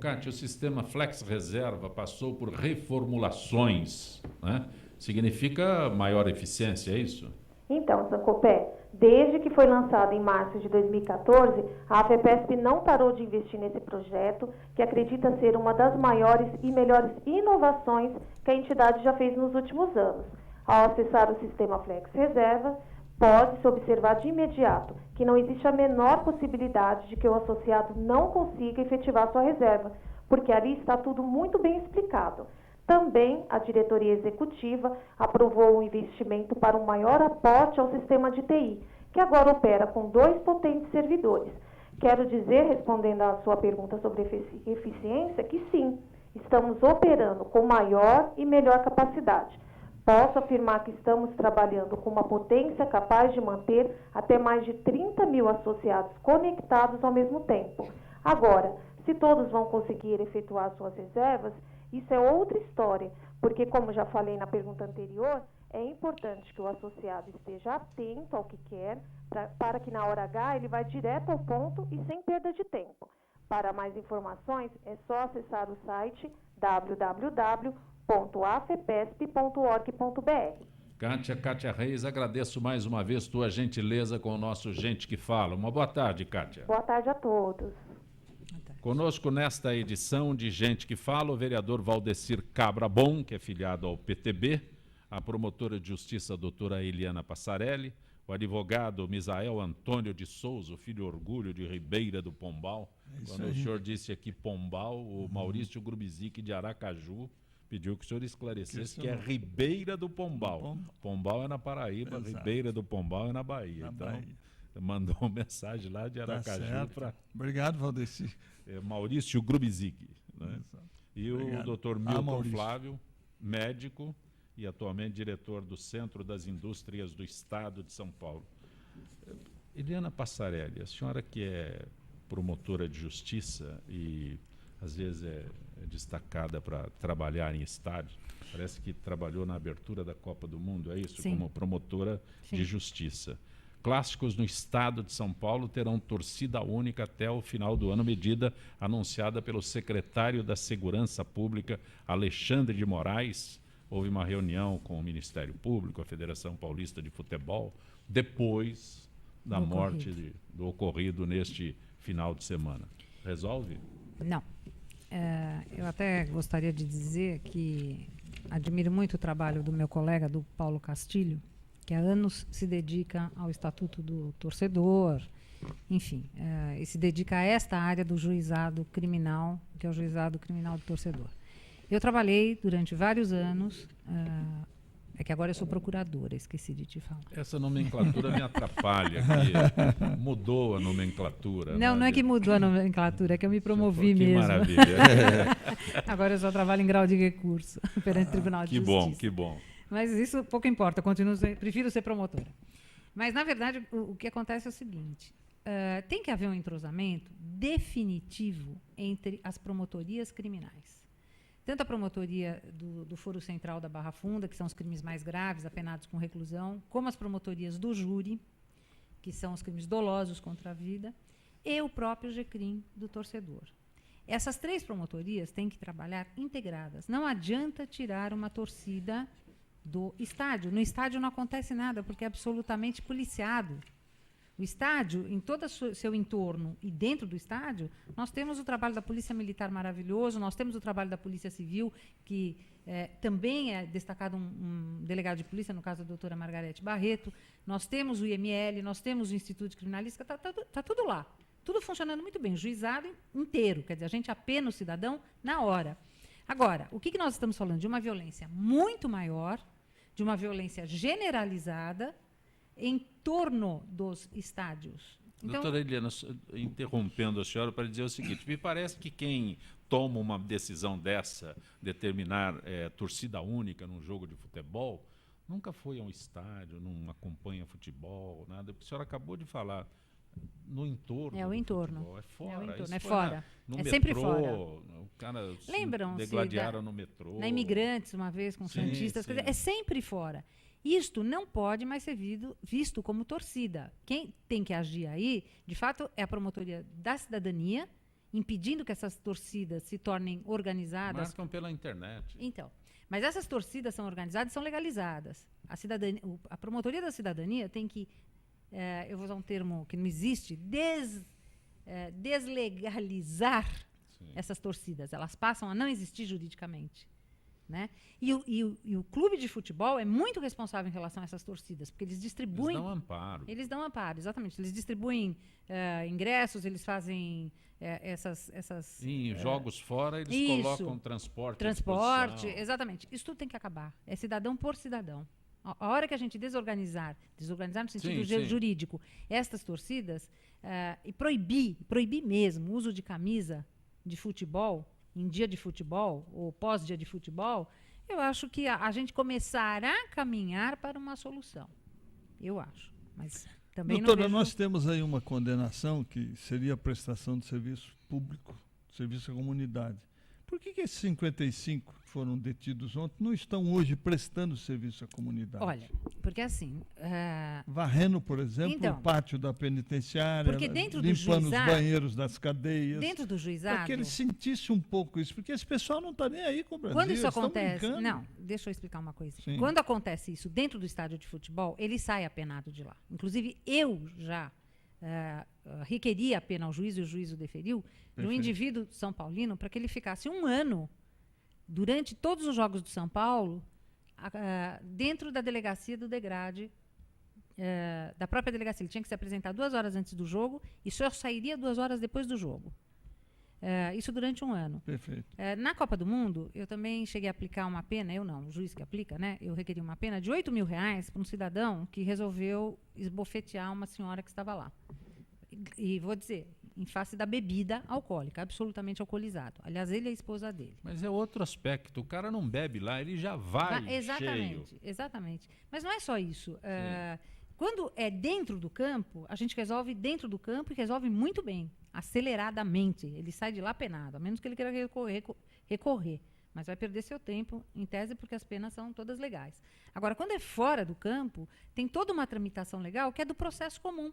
Speaker 1: Kátia, o sistema Flex Reserva passou por reformulações, né? Significa maior eficiência, é isso?
Speaker 6: Então, Zancopé, desde que foi lançado em março de 2014, a FEPESP não parou de investir nesse projeto, que acredita ser uma das maiores e melhores inovações que a entidade já fez nos últimos anos. Ao acessar o sistema Flex Reserva, pode-se observar de imediato que não existe a menor possibilidade de que o associado não consiga efetivar sua reserva, porque ali está tudo muito bem explicado. Também a diretoria executiva aprovou um investimento para um maior aporte ao sistema de TI, que agora opera com 2 potentes servidores. Quero dizer, respondendo à sua pergunta sobre eficiência, que sim, estamos operando com maior e melhor capacidade. Posso afirmar que estamos trabalhando com uma potência capaz de manter até mais de 30 mil associados conectados ao mesmo tempo. Agora, se todos vão conseguir efetuar suas reservas, isso é outra história, porque, como já falei na pergunta anterior, é importante que o associado esteja atento ao que quer, para que na hora H ele vá direto ao ponto e sem perda de tempo. Para mais informações, é só acessar o site www.afepesp.org.br.
Speaker 1: Kátia Reis, agradeço mais uma vez tua gentileza com o nosso Gente que Fala. Uma boa tarde, Kátia.
Speaker 6: Boa tarde a todos.
Speaker 1: Conosco nesta edição de Gente que Fala, o vereador Valdecir Cabra Bom, que é filiado ao PTB, a promotora de justiça, a doutora Eliana Passarelli, o advogado Misael Antônio de Souza, o filho orgulho de Ribeira do Pombal. Quando o senhor disse aqui Pombal, o Maurício Grubizic de Aracaju pediu que o senhor esclarecesse que é Ribeira do Pombal. Pombal é na Paraíba, exato. Ribeira do Pombal é na Bahia. Mandou uma mensagem lá de Aracaju para...
Speaker 5: Obrigado, Valdeci.
Speaker 1: Maurício Grubizic. Né? E obrigado. O Dr. Milton Flávio, médico e atualmente diretor do Centro das Indústrias do Estado de São Paulo. Eliana Passarelli, a senhora que é promotora de justiça e às vezes é destacada para trabalhar em estádio, parece que trabalhou na abertura da Copa do Mundo, é isso? Sim. Como promotora de justiça. Clássicos no Estado de São Paulo terão torcida única até o final do ano, medida anunciada pelo secretário da Segurança Pública, Alexandre de Moraes. Houve uma reunião com o Ministério Público, a Federação Paulista de Futebol, depois da morte do ocorrido neste final de semana. Resolve?
Speaker 4: Não. Eu até gostaria de dizer que admiro muito o trabalho do meu colega, do Paulo Castilho, que há anos se dedica ao Estatuto do Torcedor, enfim, e se dedica a esta área do juizado criminal, que é o juizado criminal do torcedor. Eu trabalhei durante vários anos, é que agora eu sou procuradora, esqueci de te falar.
Speaker 1: Essa nomenclatura me atrapalha, que mudou a nomenclatura.
Speaker 4: Não é que mudou a nomenclatura, é que eu me promovi mesmo.
Speaker 1: Que maravilha.
Speaker 4: Agora eu só trabalho em grau de recurso perante o Tribunal de Justiça.
Speaker 1: Que bom.
Speaker 4: Mas isso pouco importa, prefiro ser promotora. Mas, na verdade, o que acontece é o seguinte, tem que haver um entrosamento definitivo entre as promotorias criminais. Tanto a promotoria do Foro Central da Barra Funda, que são os crimes mais graves, apenados com reclusão, como as promotorias do júri, que são os crimes dolosos contra a vida, e o próprio GCRIM do torcedor. Essas três promotorias têm que trabalhar integradas. Não adianta tirar uma torcida do estádio. No estádio não acontece nada, porque é absolutamente policiado. O estádio, em todo o seu entorno e dentro do estádio, nós temos o trabalho da Polícia Militar maravilhoso, nós temos o trabalho da Polícia Civil, que também é destacado um delegado de polícia, no caso da doutora Margarete Barreto, nós temos o IML, nós temos o Instituto de Criminalística, está tudo lá. Tudo funcionando muito bem, o juizado inteiro, quer dizer, a gente apena o cidadão na hora. Agora, o que nós estamos falando? De uma violência muito maior, de uma violência generalizada em torno dos estádios.
Speaker 1: Então, doutora Eliana, interrompendo a senhora para dizer o seguinte, me parece que quem toma uma decisão dessa, determinar torcida única num jogo de futebol, nunca foi a um estádio, não acompanha futebol, nada, porque a senhora acabou de falar no entorno.
Speaker 4: É o entorno.
Speaker 1: Futebol. É fora.
Speaker 4: É o entorno, é fora.
Speaker 1: No
Speaker 4: é
Speaker 1: metrô,
Speaker 4: sempre fora.
Speaker 1: O cara
Speaker 4: Lembram-se
Speaker 1: no metrô.
Speaker 4: Na Imigrantes, uma vez, com santistas,
Speaker 1: sim.
Speaker 4: É sempre fora. Isto não pode mais ser visto como torcida. Quem tem que agir aí, de fato, é a promotoria da cidadania, impedindo que essas torcidas se tornem organizadas.
Speaker 1: Marcam pela internet.
Speaker 4: Então, mas essas torcidas são organizadas e são legalizadas. A promotoria da cidadania tem que, eu vou usar um termo que não existe, deslegalizar essas torcidas. Elas passam a não existir juridicamente. Né? E o clube de futebol é muito responsável em relação a essas torcidas, porque eles distribuem...
Speaker 1: Eles dão amparo.
Speaker 4: Eles dão amparo, exatamente. Eles distribuem ingressos, eles fazem essas...
Speaker 1: Em jogos fora, eles colocam transporte,
Speaker 4: exatamente. Isso tudo tem que acabar. É cidadão por cidadão. A hora que a gente desorganizar no sentido jurídico, estas torcidas, e proibir mesmo o uso de camisa de futebol, em dia de futebol ou pós-dia de futebol, eu acho que a gente começará a caminhar para uma solução. Eu acho. Mas também
Speaker 5: doutora,
Speaker 4: não vejo...
Speaker 5: nós temos aí uma condenação que seria a prestação de serviço público, serviço à comunidade. Por que esses 55 que foram detidos ontem não estão hoje prestando serviço à comunidade?
Speaker 4: Olha, porque assim...
Speaker 5: Varrendo, por exemplo, o pátio da penitenciária, limpando os banheiros das cadeias.
Speaker 4: Dentro do juizado...
Speaker 5: Para que eles sentissem um pouco isso, porque esse pessoal não está nem aí com o Brasil.
Speaker 4: Quando isso acontece... Não, deixa eu explicar uma coisa. Sim. Quando acontece isso dentro do estádio de futebol, ele sai apenado de lá. Inclusive, eu já... requeria a pena ao juiz e o juiz o deferiu, de um indivíduo São Paulino para que ele ficasse 1 ano durante todos os jogos do São Paulo dentro da delegacia do Degrade da própria delegacia. Ele tinha que se apresentar 2 horas antes do jogo e só sairia 2 horas depois do jogo. Isso durante um ano.
Speaker 5: Perfeito.
Speaker 4: Na Copa do Mundo, eu também cheguei a aplicar uma pena, eu não, o juiz que aplica, né? Eu requeri uma pena de R$8 mil para um cidadão que resolveu esbofetear uma senhora que estava lá. E vou dizer, em face da bebida alcoólica, absolutamente alcoolizado. Aliás, ele é a esposa dele.
Speaker 1: Mas é outro aspecto. O cara não bebe lá, ele já vai
Speaker 4: exatamente,
Speaker 1: cheio.
Speaker 4: exatamente. Mas não é só isso. Quando é dentro do campo, a gente resolve dentro do campo e resolve muito bem, aceleradamente. Ele sai de lá penado, a menos que ele queira recorrer. Mas vai perder seu tempo, em tese, porque as penas são todas legais. Agora, quando é fora do campo, tem toda uma tramitação legal que é do processo comum.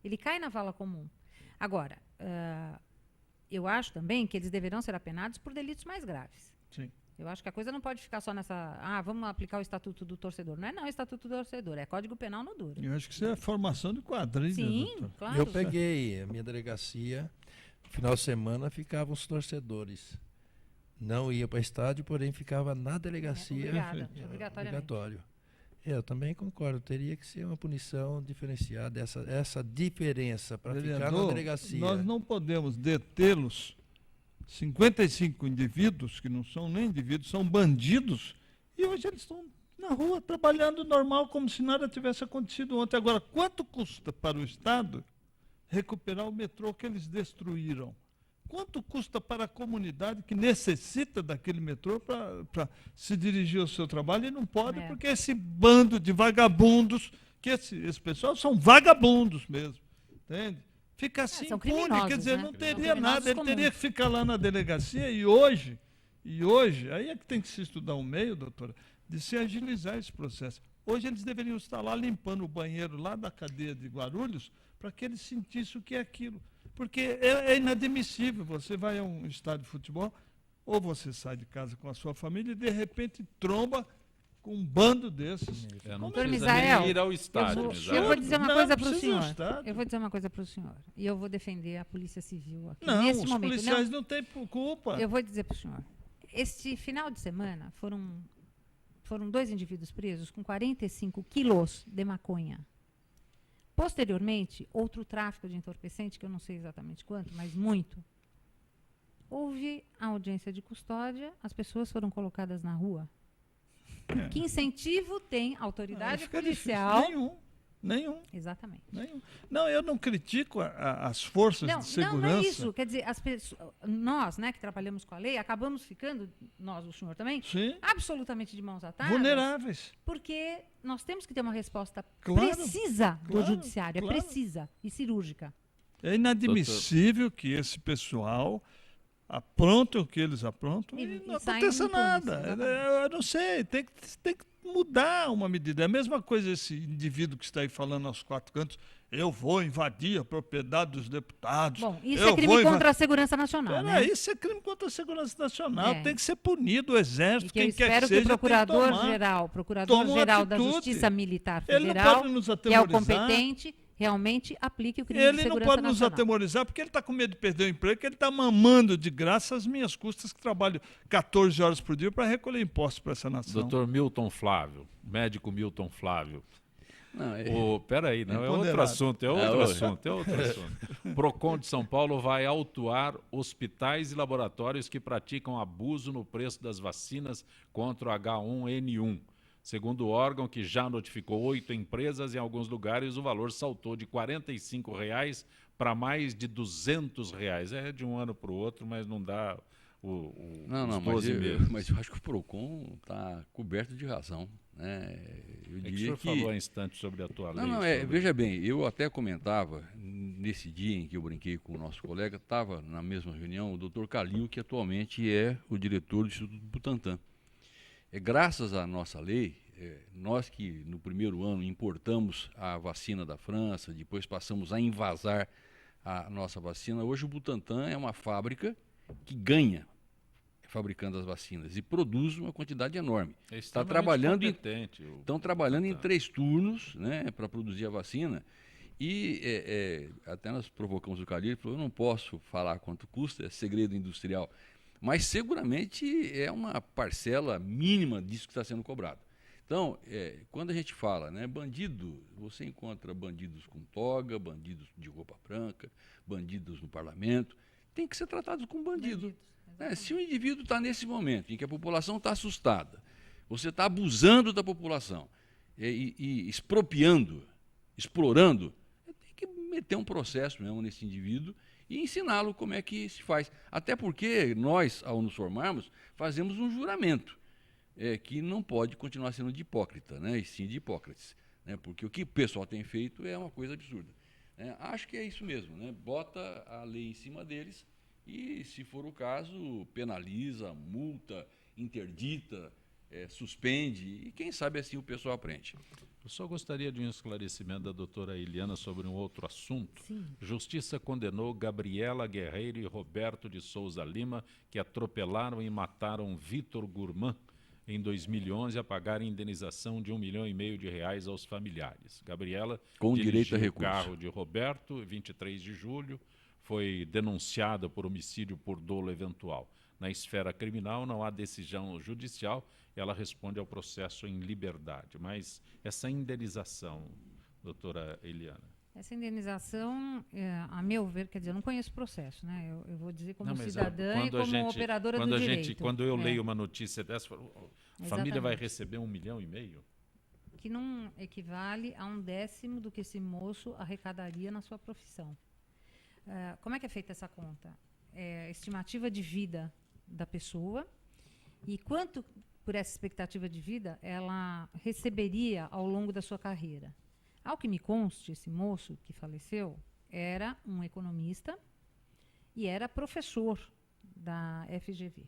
Speaker 4: Ele cai na vala comum. Agora, eu acho também que eles deverão ser apenados por delitos mais graves.
Speaker 5: Sim.
Speaker 4: Eu acho que a coisa não pode ficar só nessa... vamos aplicar o Estatuto do Torcedor. Não é o Estatuto do Torcedor, é Código Penal no duro.
Speaker 5: Eu acho que isso é formação de quadrilha.
Speaker 4: Sim,
Speaker 5: doutor.
Speaker 4: claro.
Speaker 2: Eu peguei a minha delegacia, no final de semana ficavam os torcedores. Não ia para estádio, porém ficava na delegacia. Obrigatório. Eu também concordo, teria que ser uma punição diferenciada, essa diferença para ficar na delegacia.
Speaker 5: Nós não podemos detê-los, 55 indivíduos, que não são nem indivíduos, são bandidos, e hoje eles estão na rua trabalhando normal, como se nada tivesse acontecido ontem. Agora, quanto custa para o Estado recuperar o metrô que eles destruíram? Quanto custa para a comunidade que necessita daquele metrô para se dirigir ao seu trabalho e não pode, porque esse bando de vagabundos, que esse pessoal são vagabundos mesmo, entende? Fica assim impune, quer dizer, não teria nada, ele teria que ficar lá na delegacia e hoje, aí é que tem que se estudar um meio, doutora, de se agilizar esse processo. Hoje eles deveriam estar lá limpando o banheiro lá da cadeia de Guarulhos para que eles sentissem o que é aquilo. Porque é inadmissível, você vai a um estádio de futebol, ou você sai de casa com a sua família e de repente tromba com um bando desses.
Speaker 1: Não precisa nem ir ao estádio.
Speaker 4: Eu vou dizer uma coisa para o senhor. Eu vou dizer uma coisa para o senhor. E eu vou defender a Polícia Civil aqui nesse momento.
Speaker 5: Não, os policiais não têm culpa.
Speaker 4: Eu vou dizer para o senhor. Este final de semana foram 2 indivíduos presos com 45 quilos de maconha. Posteriormente, outro tráfico de entorpecente, que eu não sei exatamente quanto, mas muito. Houve a audiência de custódia, as pessoas foram colocadas na rua. Que incentivo tem a autoridade policial?
Speaker 5: Nenhum.
Speaker 4: Exatamente.
Speaker 5: Nenhum. Não, eu não critico as forças de segurança.
Speaker 4: Não é isso. Quer dizer, nós, né, que trabalhamos com a lei, acabamos ficando, nós, o senhor também, absolutamente de mãos atadas.
Speaker 5: Vulneráveis.
Speaker 4: Porque nós temos que ter uma resposta precisa do judiciário. É precisa e cirúrgica.
Speaker 5: É inadmissível que esse pessoal apronte o que eles aprontam e não aconteça nada. Eu não sei, tem que mudar uma medida. É a mesma coisa esse indivíduo que está aí falando aos 4 cantos, eu vou invadir a propriedade dos deputados.
Speaker 4: Bom, isso é crime contra a segurança nacional, né?
Speaker 5: Isso é crime contra a segurança nacional, tem que ser punido, o Exército, quem quer que seja.
Speaker 4: Eu espero que o Procurador-Geral da Justiça Militar Federal, que é o competente, realmente aplique o crime de segurança nacional.
Speaker 5: Ele não pode nos atemorizar, porque ele está com medo de perder o emprego, porque ele está mamando de graça as minhas custas, que trabalho 14 horas por dia para recolher impostos para essa nação.
Speaker 1: Dr. Milton Flávio, médico Milton Flávio. Peraí, não, é outro assunto. O Procon de São Paulo vai autuar hospitais e laboratórios que praticam abuso no preço das vacinas contra o H1N1. Segundo o órgão, que já notificou 8 empresas, em alguns lugares o valor saltou de R$ 45 para mais de R$ 200. É de um ano para o outro, mas não dá os 12 meses.
Speaker 3: Mas eu acho que o Procon está coberto de razão. Né? Eu diria
Speaker 1: que o senhor falou há instante sobre a tua lei.
Speaker 3: Veja bem, eu até comentava, nesse dia em que eu brinquei com o nosso colega, estava na mesma reunião o Dr. Calil, que atualmente é o diretor do Instituto Butantan. Graças à nossa lei, nós que no primeiro ano importamos a vacina da França, depois passamos a invasar a nossa vacina, hoje o Butantan é uma fábrica que ganha fabricando as vacinas e produz uma quantidade enorme. Estão trabalhando em 3 turnos, né, para produzir a vacina. E até nós provocamos o Calil, ele falou, eu não posso falar quanto custa, é segredo industrial. Mas seguramente é uma parcela mínima disso que está sendo cobrado. Então, quando a gente fala, né, bandido, você encontra bandidos com toga, bandidos de roupa branca, bandidos no parlamento, tem que ser tratados como bandido. Se o indivíduo está nesse momento em que a população está assustada, você está abusando da população e expropriando, explorando, tem que meter um processo mesmo nesse indivíduo e ensiná-lo como é que se faz. Até porque nós, ao nos formarmos, fazemos um juramento que não pode continuar sendo de hipócrita, né? E sim de Hipócrates, né? Porque o que o pessoal tem feito é uma coisa absurda. Acho que é isso mesmo, né? Bota a lei em cima deles e, se for o caso, penaliza, multa, interdita, suspende e, quem sabe, assim o pessoal aprende.
Speaker 1: Eu só gostaria de um esclarecimento da doutora Eliana sobre um outro assunto.
Speaker 4: Sim.
Speaker 1: Justiça condenou Gabriela Guerreiro e Roberto de Souza Lima, que atropelaram e mataram Vitor Gurman em 2011, a pagar indenização de R$ 1,5 milhão aos familiares. Gabriela,
Speaker 3: com direito a recurso,
Speaker 1: o carro de Roberto, 23 de julho, foi denunciada por homicídio por dolo eventual. Na esfera criminal não há decisão judicial, ela responde ao processo em liberdade. Mas essa indenização, doutora Eliana?
Speaker 4: Essa indenização, a meu ver, quer dizer, eu não conheço o processo, né? Eu vou dizer como
Speaker 1: não,
Speaker 4: cidadã e como operadora do direito.
Speaker 1: Quando eu leio uma notícia dessa, a família vai receber R$ 1,5 milhão?
Speaker 4: Que não equivale a 1/10 do que esse moço arrecadaria na sua profissão. Como é que é feita essa conta? É a estimativa de vida da pessoa e quanto, por essa expectativa de vida, ela receberia ao longo da sua carreira. Ao que me conste, esse moço que faleceu era um economista e era professor da FGV.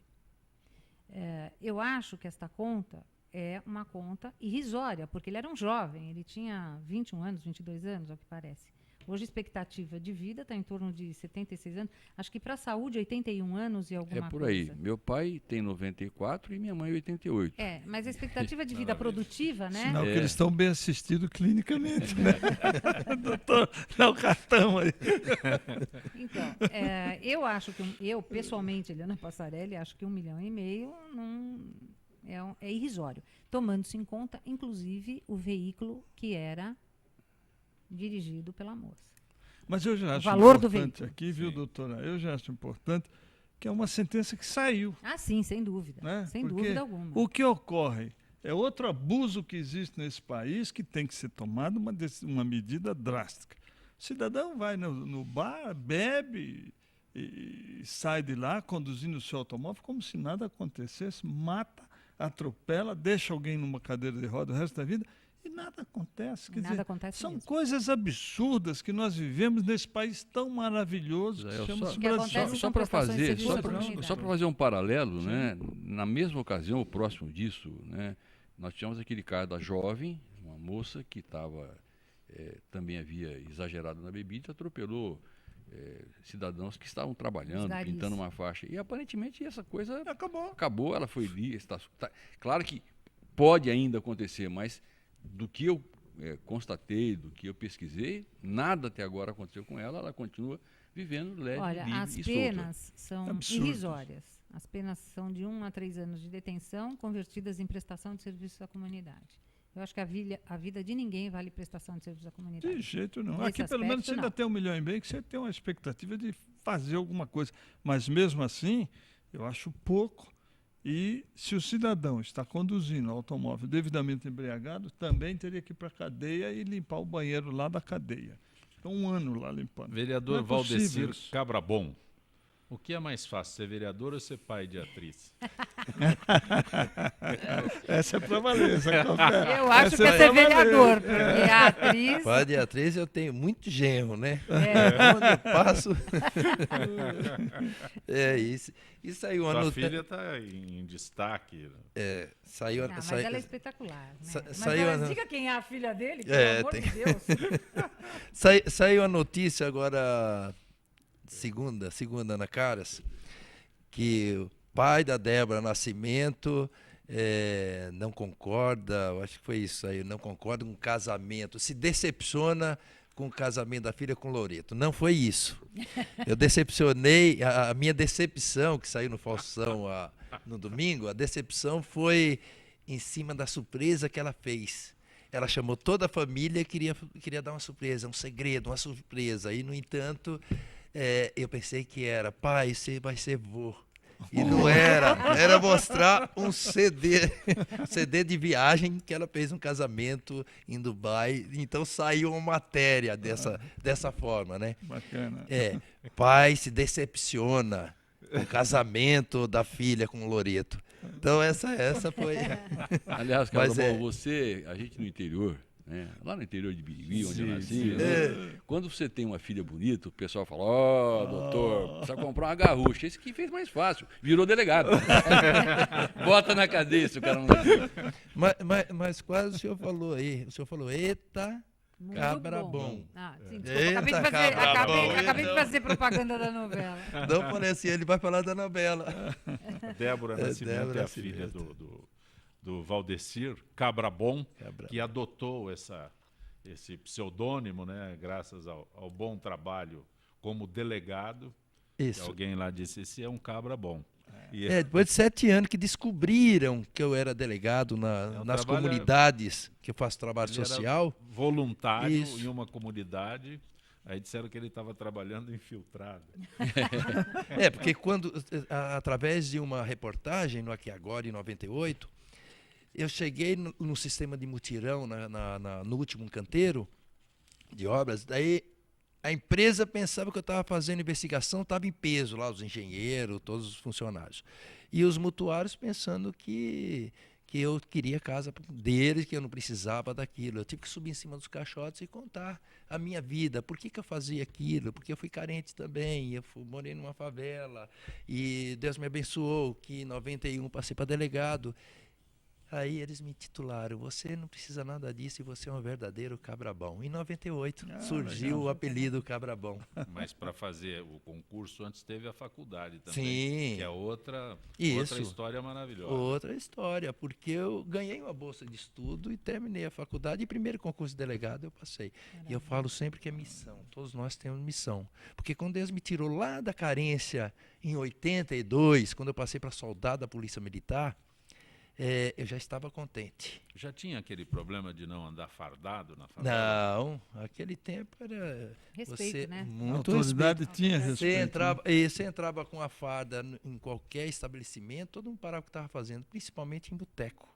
Speaker 4: Eu acho que esta conta é uma conta irrisória, porque ele era um jovem, ele tinha 21 anos, 22 anos, ao que parece. Hoje a expectativa de vida está em torno de 76 anos. Acho que para a saúde, 81 anos e alguma coisa.
Speaker 3: É por aí. Meu pai tem 94 e minha mãe 88.
Speaker 4: Mas a expectativa de vida produtiva, né?
Speaker 5: Sinal que eles estão bem assistidos clinicamente, né? Doutor, dá o cartão aí.
Speaker 4: Então, eu acho que, eu pessoalmente, Eliana Passarelli, acho que R$ 1,5 milhão não é irrisório. Tomando-se em conta, inclusive, o veículo que era dirigido pela moça.
Speaker 5: Mas eu já acho
Speaker 4: valor
Speaker 5: importante aqui, viu, doutora? Eu já acho importante que é uma sentença que saiu.
Speaker 4: Ah, sim, sem dúvida.
Speaker 5: Né?
Speaker 4: Sem
Speaker 5: Porque
Speaker 4: dúvida alguma.
Speaker 5: O que ocorre é outro abuso que existe nesse país que tem que ser tomado uma medida drástica. O cidadão vai no bar, bebe e sai de lá conduzindo o seu automóvel como se nada acontecesse, mata, atropela, deixa alguém numa cadeira de roda o resto da vida. E nada acontece. Quer dizer,
Speaker 4: acontece
Speaker 5: são
Speaker 4: mesmo.
Speaker 5: coisas absurdas que nós vivemos nesse país tão maravilhoso que chama-se Brasil.
Speaker 3: Só para fazer um paralelo, né? Na mesma ocasião, ou próximo disso, né? Nós tivemos aquele caso da jovem, uma moça que também havia exagerado na bebida, atropelou cidadãos que estavam trabalhando, pintando uma faixa. E aparentemente essa coisa acabou, ela foi lista. Claro que pode ainda acontecer, mas do que eu constatei, do que eu pesquisei, nada até agora aconteceu com ela, ela continua vivendo leve, livre e solta.
Speaker 4: As penas são irrisórias. As penas são de 1 a 3 anos de detenção, convertidas em prestação de serviços à comunidade. Eu acho que a vida de ninguém vale prestação de serviços à comunidade.
Speaker 5: De jeito não.
Speaker 4: Nesse
Speaker 5: Aqui, pelo menos, você ainda tem R$ 1,5 milhão, que você tem uma expectativa de fazer alguma coisa. Mas, mesmo assim, eu acho pouco. E se o cidadão está conduzindo o automóvel devidamente embriagado, também teria que ir para a cadeia e limpar o banheiro lá da cadeia. Então, 1 ano lá limpando.
Speaker 1: Vereador Valdecir Cabrabon, o que é mais fácil, ser vereador ou ser pai de atriz?
Speaker 5: Essa é para valer,
Speaker 4: eu acho que é ser vereador, porque a atriz...
Speaker 2: Pai de atriz eu tenho muito genro, né? Onde eu passo... isso. E saiu
Speaker 1: Sua filha está em destaque.
Speaker 2: Saiu...
Speaker 4: mas ela é espetacular, né?
Speaker 2: Mas
Speaker 4: diga quem é a filha dele, pelo amor de Deus.
Speaker 2: Saiu a notícia agora... Segunda na Caras, que o pai da Débora Nascimento não concorda, eu acho que foi isso aí, não concorda com o casamento, se decepciona com o casamento da filha com o Loreto. Não foi isso. Eu decepcionei, a minha decepção, que saiu no Faustão no domingo, a decepção foi em cima da surpresa que ela fez. Ela chamou toda a família e queria dar uma surpresa, um segredo, uma surpresa. E, no entanto, eu pensei que era, pai, você vai ser vô. E não era mostrar um CD de viagem que ela fez um casamento em Dubai. Então saiu uma matéria dessa forma, né?
Speaker 5: Bacana.
Speaker 2: Pai se decepciona com o casamento da filha com o Loreto. Então essa foi.
Speaker 3: Aliás, cara, a gente no interior, né? Lá no interior de Birigui, onde eu nasci, né? Quando você tem uma filha bonita, o pessoal fala, doutor, precisa comprar uma garrucha. Esse que fez mais fácil, virou delegado. Bota na cadeia se o cara não...
Speaker 2: Mas quase o senhor falou aí. O senhor falou, eita...
Speaker 4: Muito
Speaker 2: cabra bom.
Speaker 4: Sim, desculpa, acabei de fazer propaganda da novela.
Speaker 2: Não parece, ele vai falar da novela.
Speaker 1: Débora Nascimento é a filha do Valdecir Cabra Bom, que adotou esse pseudônimo, né, graças ao bom trabalho como delegado.
Speaker 2: Isso.
Speaker 1: Alguém lá disse, esse é um cabra bom.
Speaker 2: Depois de 7 anos que descobriram que eu era delegado nas comunidades, que eu faço trabalho social.
Speaker 1: Voluntário em uma comunidade, aí disseram que ele estava trabalhando infiltrado.
Speaker 2: Porque através de uma reportagem no Aqui Agora, em 98, eu cheguei no sistema de mutirão, no último canteiro de obras, daí a empresa pensava que eu estava fazendo investigação, estava em peso lá, os engenheiros, todos os funcionários. E os mutuários pensando que eu queria casa deles, que eu não precisava daquilo. Eu tive que subir em cima dos caixotes e contar a minha vida. Por que eu fazia aquilo? Porque eu fui carente também, morei numa favela. E Deus me abençoou, que em 91 passei para delegado. Aí eles me titularam, você não precisa nada disso e você é um verdadeiro cabrabão. Em 98 surgiu o apelido Cabrabão.
Speaker 1: Mas para fazer o concurso antes teve a faculdade também.
Speaker 2: Sim.
Speaker 1: Que é outra história maravilhosa.
Speaker 2: Outra história, porque eu ganhei uma bolsa de estudo e terminei a faculdade e primeiro concurso de delegado eu passei. Caramba. E eu falo sempre que é missão, todos nós temos missão. Porque quando Deus me tirou lá da carência em 82, quando eu passei para soldado da Polícia Militar, eu já estava contente.
Speaker 1: Já tinha aquele problema de não andar fardado na favela?
Speaker 2: Não, aquele tempo era...
Speaker 4: Respeito, né?
Speaker 2: Muito
Speaker 5: a autoridade
Speaker 2: respeito.
Speaker 5: tinha respeito.
Speaker 2: Você entrava com a farda em qualquer estabelecimento, todo mundo parava o que estava fazendo, principalmente em boteco.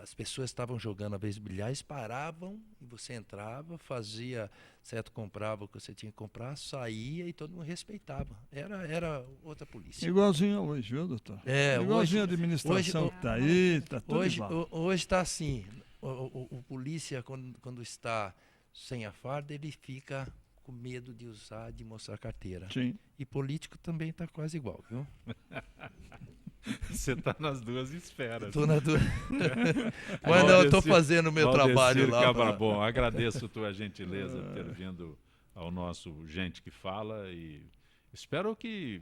Speaker 2: As pessoas estavam jogando a vez bilhares, paravam e você entrava, fazia, certo, comprava o que você tinha que comprar, saía e todo mundo respeitava. Era outra polícia.
Speaker 5: Igualzinho hoje, viu, doutor? Igualzinho a administração que está aí, está tudo igual.
Speaker 2: Hoje está assim, o polícia quando está sem a farda, ele fica com medo de usar, de mostrar carteira.
Speaker 5: Sim.
Speaker 2: E político também está quase igual, viu?
Speaker 1: Você está nas duas esferas.
Speaker 2: Estou nas duas. Mas eu estou fazendo o meu trabalho lá.
Speaker 1: Cabra Bom, agradeço a tua gentileza por ter vindo ao nosso Gente que Fala e espero que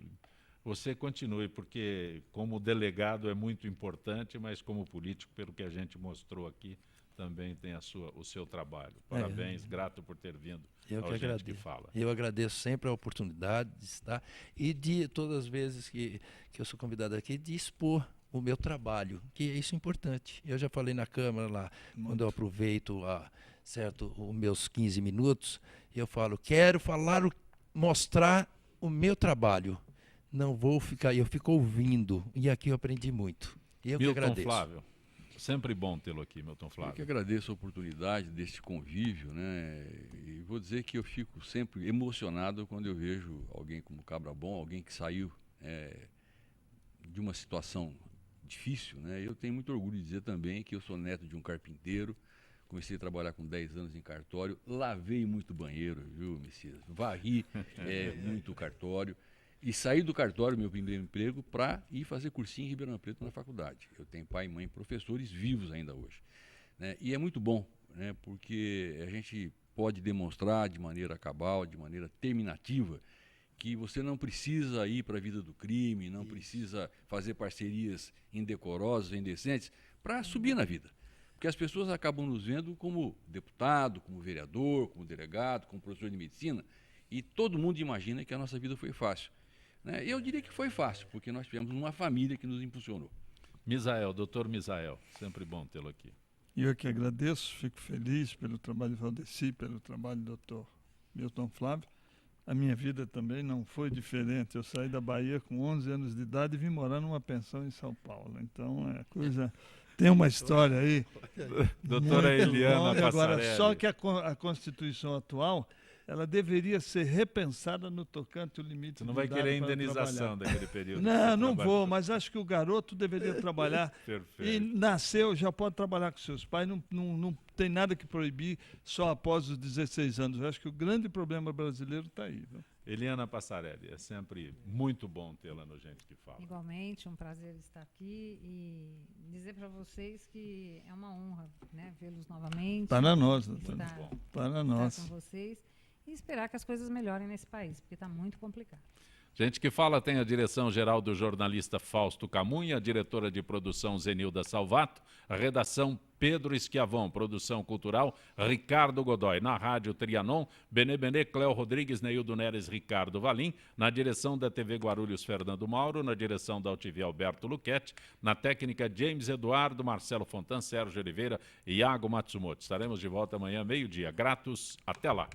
Speaker 1: você continue, porque como delegado é muito importante, mas como político, pelo que a gente mostrou aqui, também tem o seu trabalho. Parabéns, grato por ter vindo ao Gente que Fala.
Speaker 2: Eu agradeço sempre a oportunidade de estar e de todas as vezes que eu sou convidado aqui, de expor o meu trabalho, que é isso importante. Eu já falei na Câmara lá, quando eu aproveito os meus 15 minutos, eu falo, quero mostrar o meu trabalho. Não vou ficar, eu fico ouvindo, e aqui eu aprendi muito. Eu que agradeço.
Speaker 1: Flávio. Sempre bom tê-lo aqui, Milton Flávio.
Speaker 3: Eu que agradeço a oportunidade deste convívio, né? E vou dizer que eu fico sempre emocionado quando eu vejo alguém como Cabra Bom, alguém que saiu de uma situação difícil, né? Eu tenho muito orgulho de dizer também que eu sou neto de um carpinteiro, comecei a trabalhar com 10 anos em cartório, lavei muito banheiro, viu, Messias? Varri muito cartório. E saí do cartório, meu primeiro emprego, para ir fazer cursinho em Ribeirão Preto na faculdade. Eu tenho pai e mãe professores vivos ainda hoje, né? E é muito bom, né? Porque a gente pode demonstrar de maneira cabal, de maneira terminativa, que você não precisa ir para a vida do crime, não precisa fazer parcerias indecorosas, indecentes, para subir na vida. Porque as pessoas acabam nos vendo como deputado, como vereador, como delegado, como professor de medicina, e todo mundo imagina que a nossa vida foi fácil. Eu diria que foi fácil, porque nós tivemos uma família que nos impulsionou.
Speaker 1: Misael, doutor Misael, sempre bom tê-lo aqui.
Speaker 5: Eu que agradeço, fico feliz pelo trabalho de Valdeci, pelo trabalho do doutor Milton Flávio. A minha vida também não foi diferente. Eu saí da Bahia com 11 anos de idade e vim morar numa pensão em São Paulo. Então, é coisa... Tem uma história aí.
Speaker 1: Doutora Eliana Passarelli.
Speaker 5: Agora, só que a Constituição atual, ela deveria ser repensada no tocante ao limite.
Speaker 1: Você não vai querer indenização
Speaker 5: trabalhar.
Speaker 1: daquele período.
Speaker 5: Não vou, mas acho que o garoto deveria trabalhar.
Speaker 1: Perfeito.
Speaker 5: E nasceu, já pode trabalhar com seus pais, não tem nada que proibir só após os 16 anos. Eu acho que o grande problema brasileiro está aí. Viu?
Speaker 1: Eliana Passarelli, é sempre muito bom tê-la no Gente que Fala.
Speaker 4: Igualmente, um prazer estar aqui e dizer para vocês que é uma honra, né, vê-los novamente.
Speaker 5: Para nós,
Speaker 4: para
Speaker 5: nós.
Speaker 4: Estar com vocês e esperar que as coisas melhorem nesse país, porque está muito complicado.
Speaker 1: Gente que Fala tem a direção-geral do jornalista Fausto Camunha, a diretora de produção Zenilda Salvato, a redação Pedro Schiavon, produção cultural Ricardo Godoy, na rádio Trianon, Benê, Cléo Rodrigues, Neildo Neres, Ricardo Valim, na direção da TV Guarulhos, Fernando Mauro, na direção da UTV, Alberto Luquete, na técnica James Eduardo, Marcelo Fontan, Sérgio Oliveira e Iago Matsumoto. Estaremos de volta amanhã, meio-dia. Gratos, até lá.